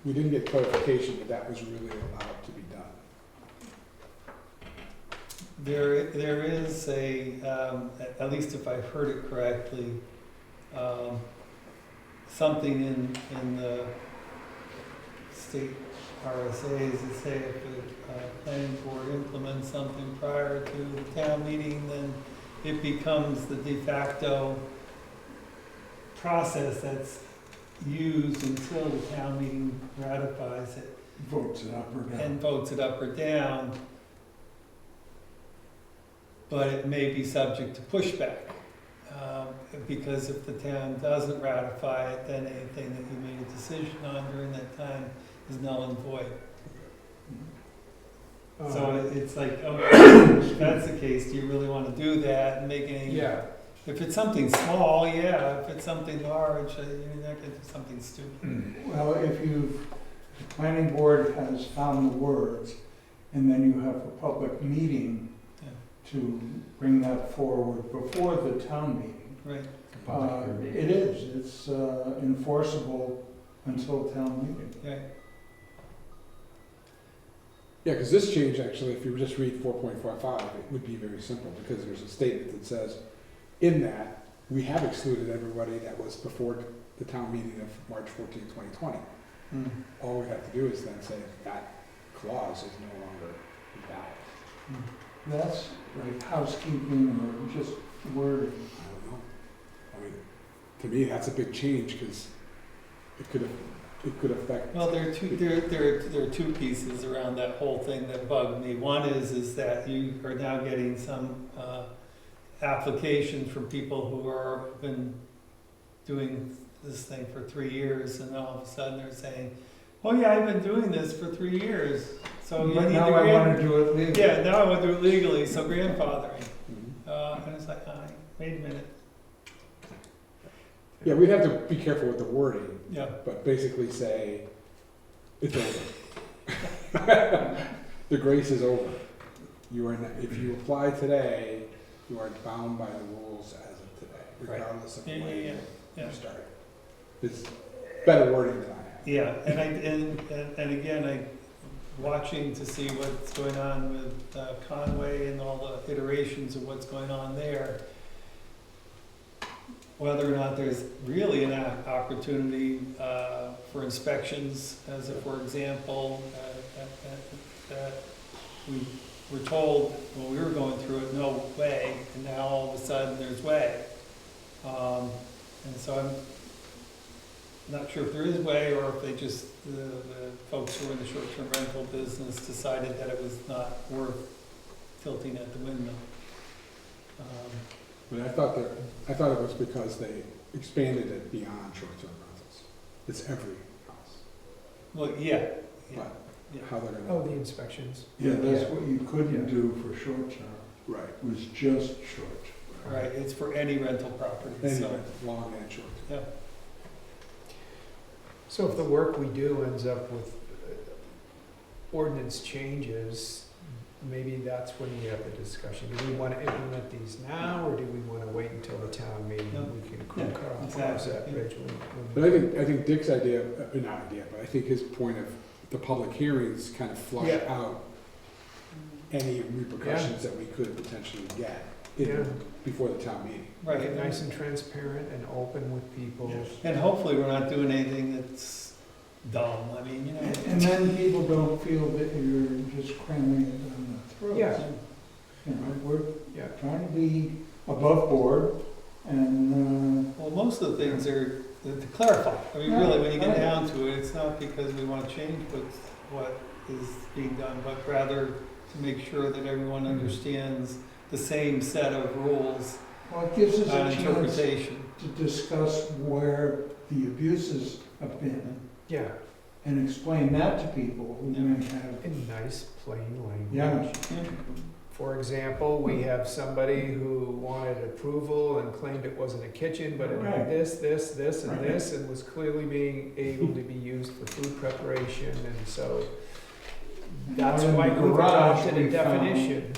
we didn't get clarification that that was really allowed to be done. There is at least if I've heard it correctly, something in the state RSA's that say if the planning board implements something prior to the town meeting, then it becomes the de facto process that's used until the town meeting ratifies it Votes it up or down. and votes it up or down. But it may be subject to pushback, because if the town doesn't ratify it, then anything that you made a decision on during that time is null and void. So it's like, okay, if that's the case, do you really want to do that and make any? yeah, If it's something small, yeah. If it's something large, you're not going to do something stupid. Well, if the planning board has found the words, and then you have a public meeting Yeah. to bring that forward before the town meeting, Right. it is, it's enforceable until town meeting. Right. Yeah, because this change, actually, if you just read 4.45, it would be very simple, because there's a statement that says, in that, we have excluded everybody that was before the town meeting of March 14, 2020. Mm. All we have to do is then say that clause is no longer valid. That's like housekeeping or just wording. I don't know. I mean, to me, that's a big change, because it could affect. Well, there are two pieces around that whole thing that bugged me. One is that you are now getting some applications from people who are been doing this thing for 3 years, and all of a sudden they're saying, "Oh yeah, I've been doing this for 3 years, so you But need now to I want to do it legally. yeah, now I want to do it legally, so grandfathering." Mhm. And it's like, wait a minute, Yeah, we'd have to be careful with the wording, yeah, but basically say, it's over. The grace is over. You are, if you apply today, you are bound by the rules as of today, Right. regardless of Yeah, when yeah, yeah. you started. It's better wording than I have. yeah. And again, watching to see what's going on with Conway and all the iterations of what's going on there. Whether or not there's really an opportunity for inspections, as a, for example, that we were told when we were going through it, no way, and now all of a sudden there's way. And so I'm not sure if there is way, or if they just, the folks who are in the short-term rental business decided that it was not worth tilting at the windmill. But I thought it was because they expanded it beyond short-term rentals. It's every house, Well, yeah, yeah, but yeah. how they're oh, gonna, the inspections. Yeah, that's what you couldn't do for short term, right. was just short. Right, it's for any rental property, Anyway, so, long and short. yeah. So if the work we do ends up with ordinance changes, maybe that's when we have the discussion. Do we want to implement these now, or do we want to wait until the town meeting? No. We can Yeah, cross exactly, that yeah. bridge But I think Dick's idea, not idea, but I think his point of the public hearings kind of flush Yeah. out any repercussions that we could potentially get Yeah. before the town meeting. Make it Right, nice and transparent and open with people. and hopefully we're not doing anything that's dumb, I mean, you know. And then people don't feel that you're just cramming it down the throat. Yeah. You know, we're Yeah. trying to be above board and, Well, most of the things are to clarify. I mean, really, when you get Right. down to it, it's not because we want to change what is being done, but rather to make sure that everyone understands the same set of rules well, it gives us a and chance interpretation. to discuss where the abuses have been Yeah, and explain that to people who Yeah. may have, in nice, plain language. yeah, Yeah. For example, we have somebody who wanted approval and claimed it wasn't a kitchen, but it Right. had this, and Right. this, and was clearly being able to be used for food preparation, and so that's Out in why the we've garage, adopted a we found- definition.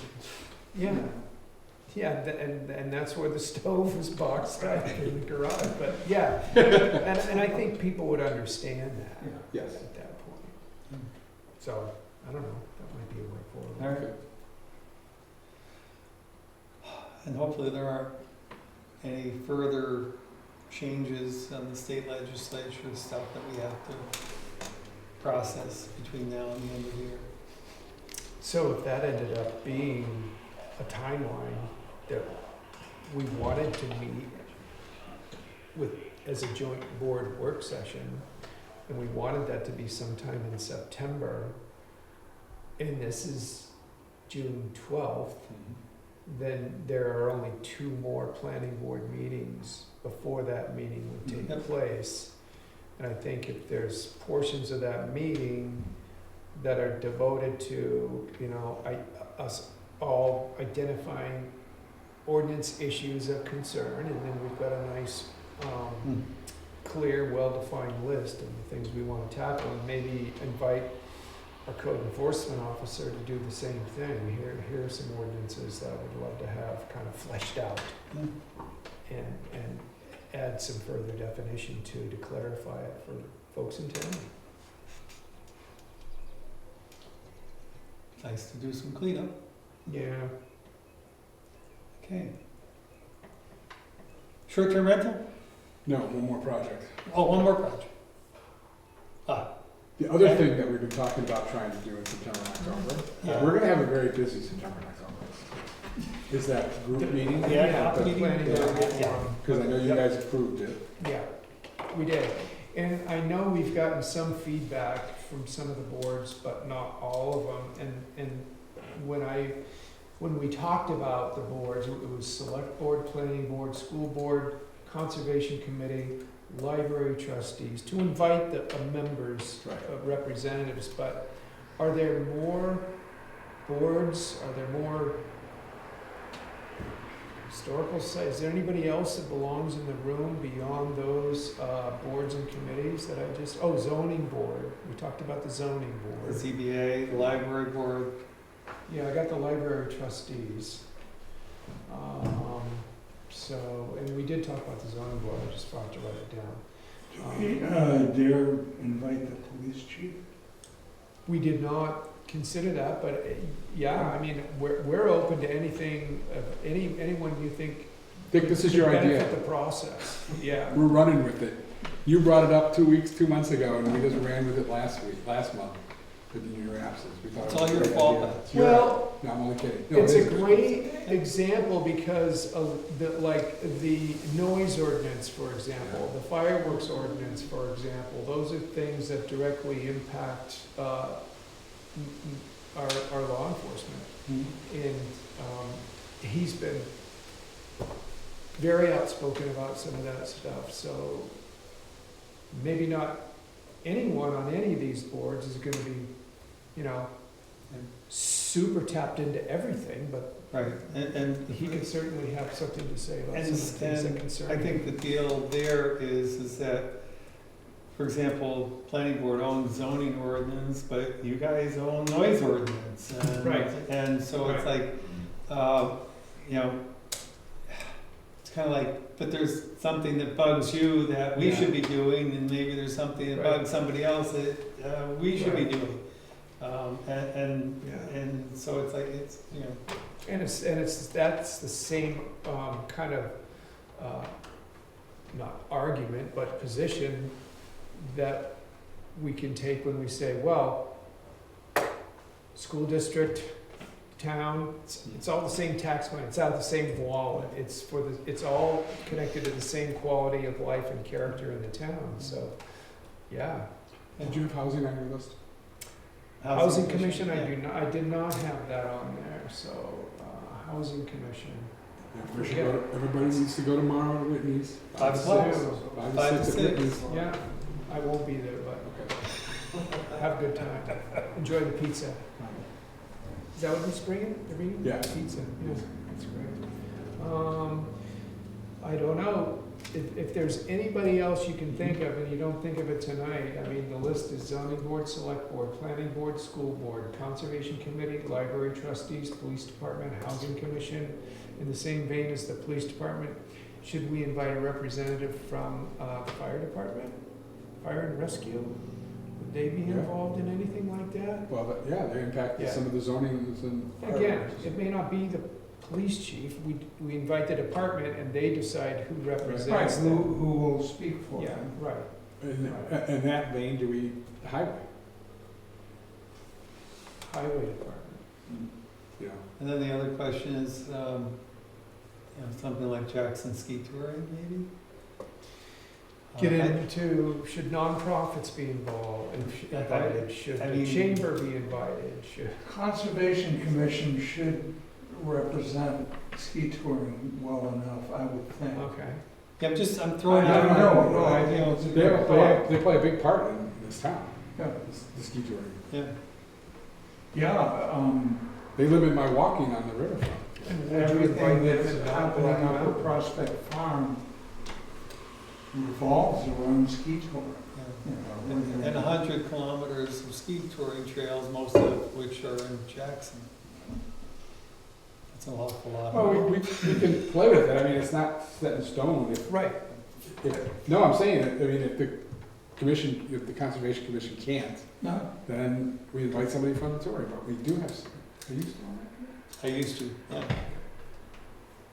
Yeah, yeah, and that's where the stove was boxed up in the garage, but yeah. And I think people would understand that Yes. at that point. So, I don't know, that might be a way forward. All right. And hopefully there aren't any further changes on the state legislature stuff that we have to process between now and the end of the year. So if that ended up being a timeline that we wanted to meet with, as a joint board work session, and we wanted that to be sometime in September, and this is June 12th, then there are only 2 more planning board meetings before that meeting would take Yep. place. And I think if there's portions of that meeting that are devoted to, you know, us all identifying ordinance issues of concern, and then we've got a nice, clear, well-defined list of the things we want to tackle, and maybe invite our code enforcement officer to do the same thing. Here are some ordinances that I would love to have kind of fleshed out, and add some further definition to clarify it for folks in town. Nice to do some cleanup. Yeah. Okay. Short-term rental? No, one more project. Oh, one more project. The other thing that we've been talking about trying to do in September and October, Yeah. we're gonna have a very busy September and October, is that group meeting. Yeah, The planning board, Yeah. Because I know you guys approved it. Yeah, we did. And I know we've gotten some feedback from some of the boards, but not all of them. And when we talked about the boards, it was select board, planning board, school board, conservation committee, library trustees, to invite the members, Right. representatives. But are there more boards? Are there more historical sites? Is there anybody else that belongs in the room beyond those boards and committees that I just, zoning board. We talked about the zoning The board. ZBA, the library board. Yeah, I got the library trustees. So, and we did talk about the zoning board, I just forgot to write it down. Dare invite the police chief? We did not consider that, but yeah, I mean, we're open to anything, anyone you think. Dick, this is your could idea. benefit the process, yeah. We're running with it. You brought it up 2 months ago, and we just ran with it last month, in your absence. We thought It's it was all a your great fault, idea. then. It's your- Well, No, I'm only kidding. No, it's it a is good. great example because of the noise ordinance, for example, the fireworks ordinance, for example. Those are things that directly impact our law enforcement. And he's been very outspoken about some of that stuff, so maybe not anyone on any of these boards is gonna be, you know, super tapped into everything, but Right, and he could certainly have something to say about some of the things that concern I him. think the deal there is that, for example, planning board owns zoning ordinance, but you guys own noise ordinance. And- Right. And so it's Right. like, you know, it's kind of like, but there's something that bugs you that we Yeah. should be doing, and maybe there's something that Right. bugs somebody else that we should be Right. doing. Yeah. And so it's like, it's, you know, And that's the same, kind of, not argument, but position that we can take when we say, well, school district, town, it's all the same tax money, it's out of the same wallet, it's all connected to the same quality of life and character in the town, so, yeah. Did you have housing on your list? Housing Commission, yeah. I did not have that on there, so, Housing Commission. Yeah, we should go to- everybody needs to go tomorrow to Whitney's. 5 to o'clock. 6. 5 5 to to 6 at 6. Whitney's. Yeah, I won't be there, but Okay. have a good time. Enjoy the pizza. Is that what he's bringing? They're bringing? Yeah. Pizza, yeah, that's great. I don't know, if there's anybody else you can think of and you don't think of it tonight, I mean, the list is zoning board, select board, planning board, school board, conservation committee, library trustees, police department, housing commission. In the same vein as the police department, should we invite a representative from, the fire department? Fire and rescue? Would they be Yeah. involved in anything like that? Well, yeah, they impacted Yeah. some of the zonings and. Again, it may not be the police chief, we invite the department and they decide who Right, represents who, them. who will speak for Yeah, them. right. In that vein, do we, highway, Highway department. you know? And then the other question is, something like Jackson Ski Touring, maybe? Get I- into, should nonprofits be involved, and invited, should I the mean- chamber be invited, should, Conservation Commission should represent ski touring well enough, I would think. okay. Yeah, I'm throwing I out. don't know, no, I think it's a They good thought. they play a big part in this town, Yeah. the ski touring. Yeah, Yeah, They live in my walking on the riverfront. And would you everything invite them that's and not happening Black up at Mountain? Prospect Farm revolves around ski touring. yeah. You know, And 100 kilometers of ski touring trails, most of which are in Jackson. That's an awful lot. Well, we can play with it, I mean, it's not set in stone. Right, No, I'm saying, I mean, if the commission, if the Conservation Commission can't, No, then we invite somebody from the touring, but we do have, are you still on I used to, yeah.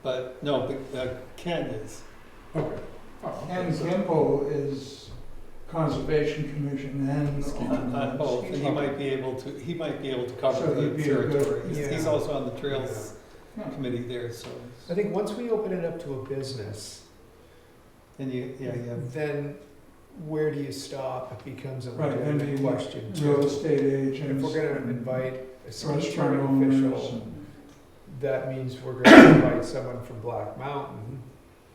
But, no, Ken is. that? Okay. Oh, Ken okay, so- Kimball is Conservation Commission and On both, and he might be able to cover So the he'd be a good- territory. He's yeah. also on the Trails Yeah. Committee there, so. I think once we open it up to a business, And yeah. then where do you stop? It becomes a Right, then legitimate you- question real too. estate agents. If we're gonna and invite a ski restaurant touring owners official, and- that means we're gonna invite someone from Black Mountain.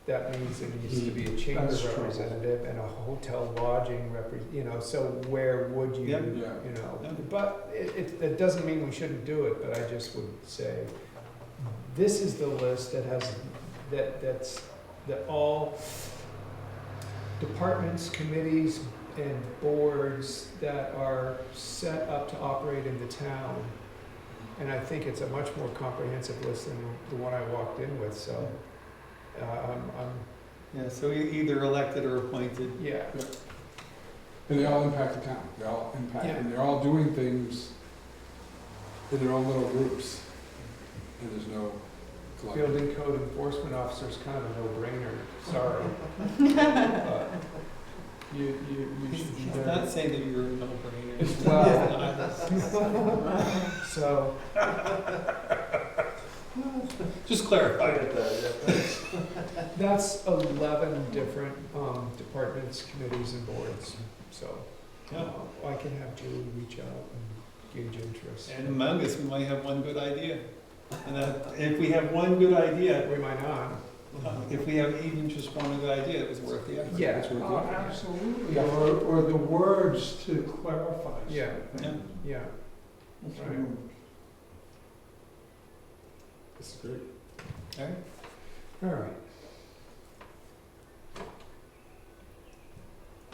That means there needs to be a chamber That's true. representative and a hotel lodging so where would you, Yep. Yeah. Yeah. But it doesn't mean we shouldn't do it, but I just would say, this is the list that has, that all departments, committees, and boards that are set up to operate in the town. And I think it's a much more comprehensive list than the one I walked in with, so, Yeah, so either elected or appointed. yeah. And they all impact the town, they all impact, Yeah. and they're all doing things in their own little groups. And there's no collective. Building code enforcement officer is kind of a no-brainer, sorry. But you should be He's there. not saying that you're a no-brainer. So, Just clarify. that's 11 different departments, committees, and boards, so Yeah. I can have Julie reach out and gauge interest. And among us, we might have one good idea. And if we have one good idea, We might not. if we have even just one good idea, it was worth the effort. Yeah. It's worth Oh, it. absolutely, or the words to clarify. Yeah. something. Yeah, That's Right. right. This is great. All right. all right.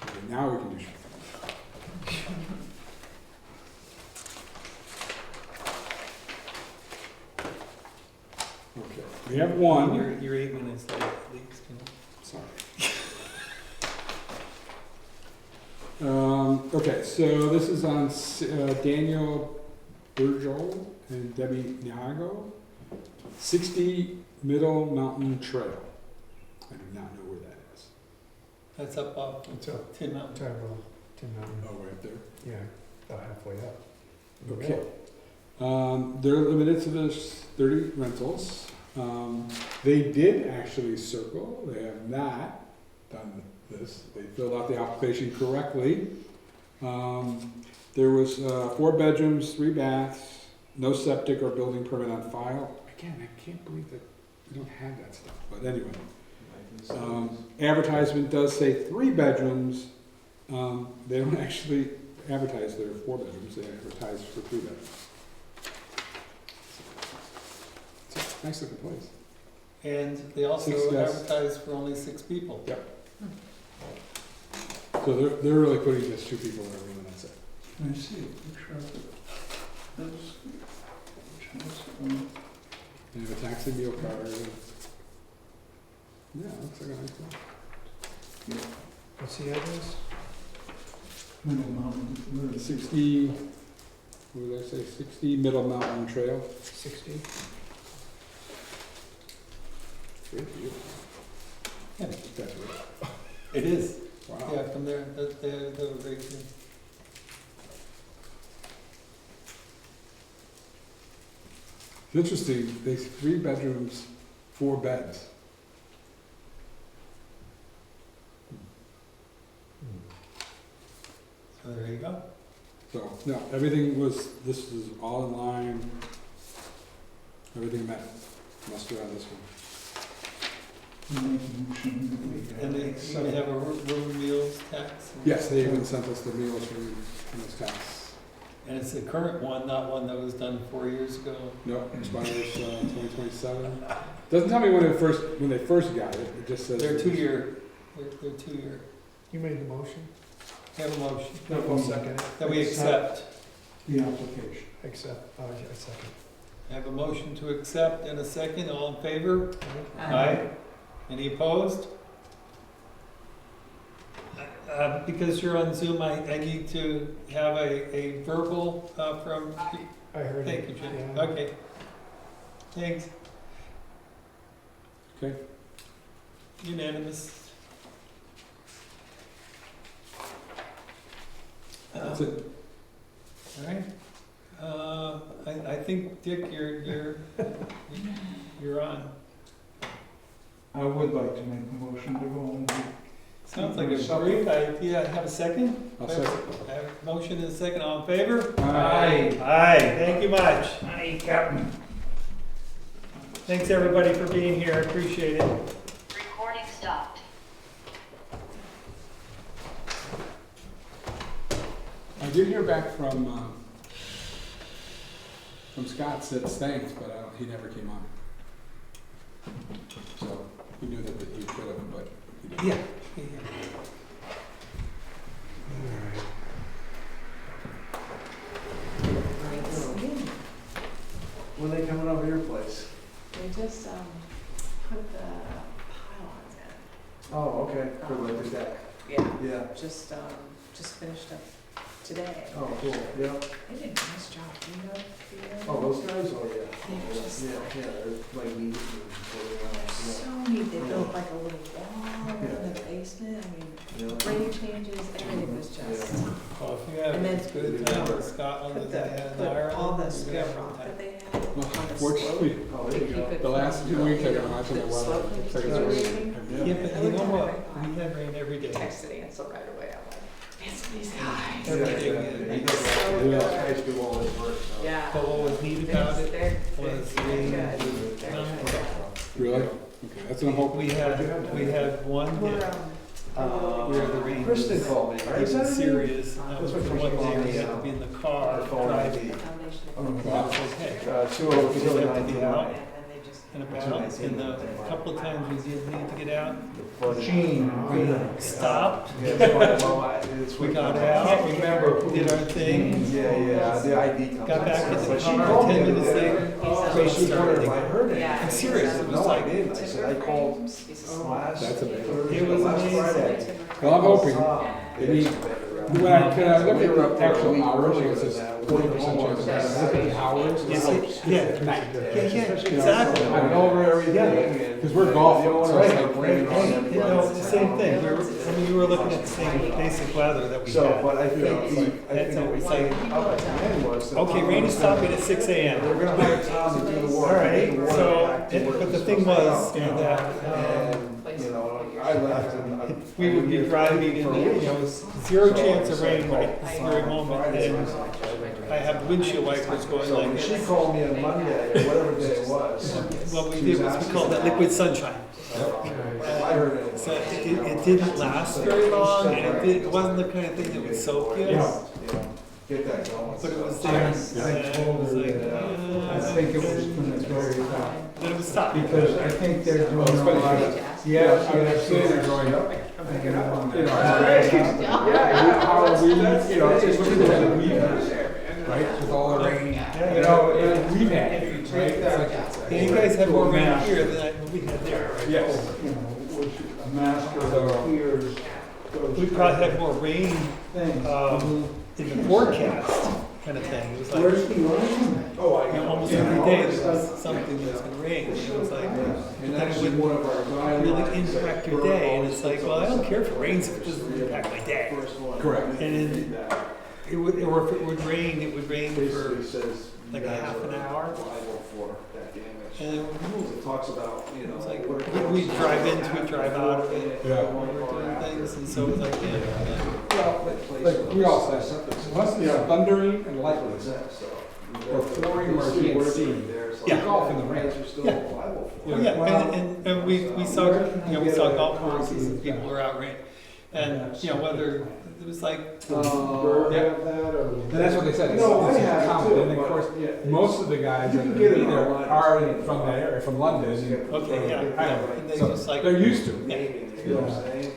Okay, now we can do something. Okay, we have one. You're 8 minutes late, at least, you know. Sorry. Okay, so this is on Daniel Burjol and Debbie Niago, 60 Middle Mountain Trail. I do not know where that is. That's up off It's up. Tin Mountain. Tim Mountain, Oh, right there. yeah, about halfway up. Okay. They're limited to the 30 rentals. They did actually circle, they have not done this, they filled out the application correctly. There was 4 bedrooms, 3 baths, no septic or building permit on file. Again, I can't believe that we don't have that stuff, but anyway. Advertisement does say 3 bedrooms, they don't actually advertise their 4 bedrooms, they advertise for 3 bedrooms. It's a nice looking place. And they also Six guests. advertise for only 6 people. So they're really putting just 2 people in the room and that's it. Can I see a picture of it? That's, They have a taxi meal card. Yeah, looks like a nice one. What's the address? Middle Mountain. 60, what did I say, 60 Middle Mountain Trail. 60? Very beautiful. Yeah. That's right. It is. Wow. Yeah, from there, they're very good. It's interesting, they 3 bedrooms, 4 beds. So there you go. So, no, everything was, this was all in line. Everything met muster on this one. Make a motion that we And they accept. have a room meals tax. Yes, they even sent us the meals from this tax. And it's the current one, not one that was done 4 years ago. No, expires 2027. Doesn't tell me when they first got it, it just says. They're 2-year, they're 2-year. You made the motion? Have a motion I'll second it. that we accept. The application. Accept, I second. I have a motion to accept and a second. All in favor? Aye. Any opposed? Because you're on Zoom, I need to have a verbal from, I heard thank it. you, Jim. Yeah. Okay. Thanks. Okay. Unanimous. That's it. All right. I think, Dick, you're on. I would like to make a motion to go on. Sounds like a great idea. Have a second? I'll second. I have a motion and a second. All in favor? Aye. Aye. Thank you much. Aye, Captain. Thanks, everybody, for being here. I appreciate it. Recording stopped. I did hear back from Scott, said thanks, but he never came on. So, he knew that he could have, but he didn't. Yeah. When they coming over your place? They just, put the pylons in. Oh, okay, for like the deck. Yeah, Yeah. just finished up today. Oh, cool, yeah. They did a nice job, you know? Oh, those guys? Oh, yeah. They're just Yeah, yeah, they're like neat and so neat, they built like a little wall in the basement, I mean, yeah. grade changes, everything was just, Well, if you have And then as good a time in Scotland put as I had in put Ireland, all the you're square gonna have a rock time. that they had Well, on the fortunately, Oh, to there you keep go. it the last 2 weeks, I can imagine the the weather. slope Looks like it's deteriorating. really- Yeah, but you know what? We had rain every day. Texted Ansel right away, I'm like, it's these guys. Yeah, yeah, yeah. He does So all- good. those guys do all his work, so. Yeah. But what was neat about it They're was good. we, They're good. Really? Okay, that's what I'm hoping. we had one We're, day where the rain was Kristen called me, right? Is even that serious. And that was That's the what one day we she had to called be in me. the car driving. the foundation. Oh, That wow. was okay. 209. out And then they just. and about, and the couple of times we did need to get out, Gene. stopped, Yeah, it's fine. Well, it's we with- got I out, can't remember who. did our thing, Yeah, yeah, the ID company. got back in the But she car, called me 10 the minutes other day. later, So rain she wondered if I started. heard it. Yeah. I'm serious, it was No, I like, didn't. I said, I called last That's amazing. Thursday, It was last amazing. Friday. Well, I'm hoping. They They need- When I look at the actual hours, it says 40% chance of that. Look at the hours, it's like, yeah, exactly. I went over everything and. 'Cause we're golfing, The owner so was it's like like bringing on You everybody. know, it's the same thing, you were looking at the same basic weather that we So, had. but I think, It's like, I that's think always it like, was up at the end was. that okay, Tom rain is was- stopping at 6 They're AM. gonna hire Tom to do the work. All right, get the water so, back to where but the it's thing supposed to was go. that, And, you know, I left and. we would be driving in, you know, zero chance of rain right this very moment, and I have windshield wipers going So like when she this. called me on Monday, or whatever day it was. What we she did was we asking called that about- liquid sunshine. I heard it. So it didn't last very long, and it wasn't the kind of thing that would soak you, You know, get that going. but it was so. there. I And it told was her like, that I think it was gonna go then it was stopped. Because I think they're doing a Well, lot Need of, to ask. yes, I mean, yes, they're yes. going, you know, I'm picking up on it's that. great. How are we, you know, it's what we've had, right, with all the rain, you know, we've had, If you right? take It's that, like- Yeah, you guys had more rain Master. here than we had there, right? Yes. you know, which a master of hears those We probably had more rain, things. in the forecast kind of thing. It was like, Where's the line? Oh, you know, almost every day there was something that's gonna rain. And it was like, And that actually, would one of our guidelines. really impact your day. And it's like, well, I don't care if it rains if it doesn't impact my day. Correct. And it would, or if it would rain for Basically says. like a half an hour. Liable for that damage. And it would move. It talks about, you know. It's like, what it we costs drive to into it, drive out of it. Yeah. when we were doing things, and so it was like, yeah. Well, like we all said, unless it's thundering and lightning, or pouring where you can't see, Yeah. golf in the rain. Yeah. Yeah. Yeah, and we saw, you know, we saw golf courses and people were out rain. And, you know, whether, it was like, Bird yeah. have that, or? And that's what they said, it's No, I it's have it common, too, and of but, course, yeah. most of the guys You that can are get it there online. are from that area, from London. and- okay, yeah, and they So just like, they're used to it, yeah. You know what I'm saying?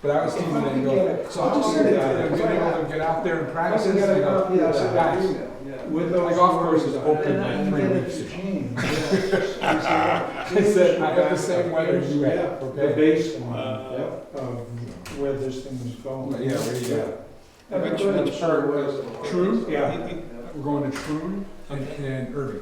but I was teasing them, and go, so how long did you been able to get out there and practice? I can get And a I go, copy of that guys, email, yeah. With My those golf course words is on it. open And like then 3 get it weeks to ago. James. I said, I have the same weather you have, The okay? baseline of where this thing is going. Yeah, where you at? And Which- I'm which sure part was- True? Yeah. We're going to Troon and Irving,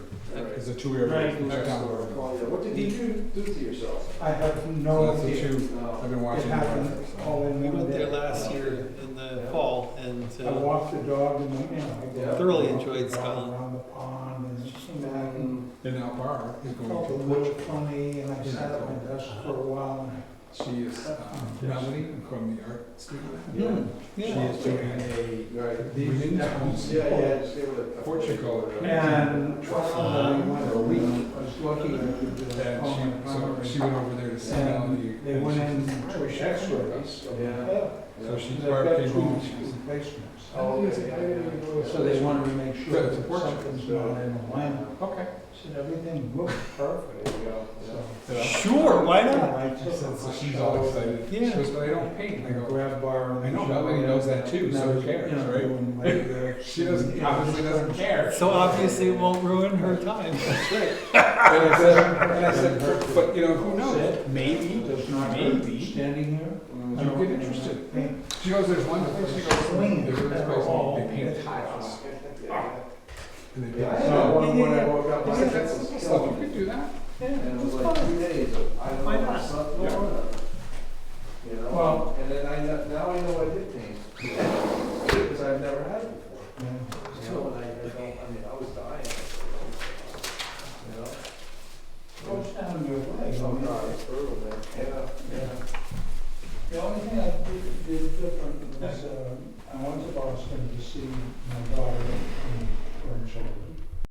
is the two areas, Right. right down the road. What did you do to yourself? I have So no that's the idea. two I've been It watching. happened so. all in We one went there day. last year in the fall and I walked the dog and, you know, I go. Thoroughly walk enjoyed the dog Scotland. Around the pond and came back and And now Barb is felt a going little funny and I sat at my desk for a while and to, she is Melanie from the art studio. She Yeah. is doing a Right. women's house Just give it a. Portugal. And I went a week, I was lucky I could And call my so plumber. she went over there to see all the. And they went in to x-rays. Yeah. So she They've Barb got came two home, she was, replacements. Oh, okay. So they wanted to make Good, sure it's a that portrait. something's not in the line. okay. Said everything looked perfect. There you go. So. Sure, why not? I She took said, a so she's all excited. Yeah. She goes, but I don't paint. I I go, grab bar and. I know, Melanie knows that too, so who cares, You know, right? doing like She doesn't, obviously doesn't care. So obviously it won't ruin her time. And I said, but you know, who knows? Maybe, Does not maybe, standing here. I you don't get think interested. paint. She goes, there's one place, she goes, Clean. there's this place, they paint tiles. And they Yeah, I paint. had one when I woke up. I said, that's simple stuff, you could do that. And it was like 2 days of, I don't know, Why my not? son, you know? Well- And then now I know I did paint. Because I've never had it before. You know, and I don't, I mean, I was dying. You know? Goes down your leg. Oh, God, it's brutal, man. Yeah. The only thing I did different was, I went to Boston to see my daughter in grandchildren.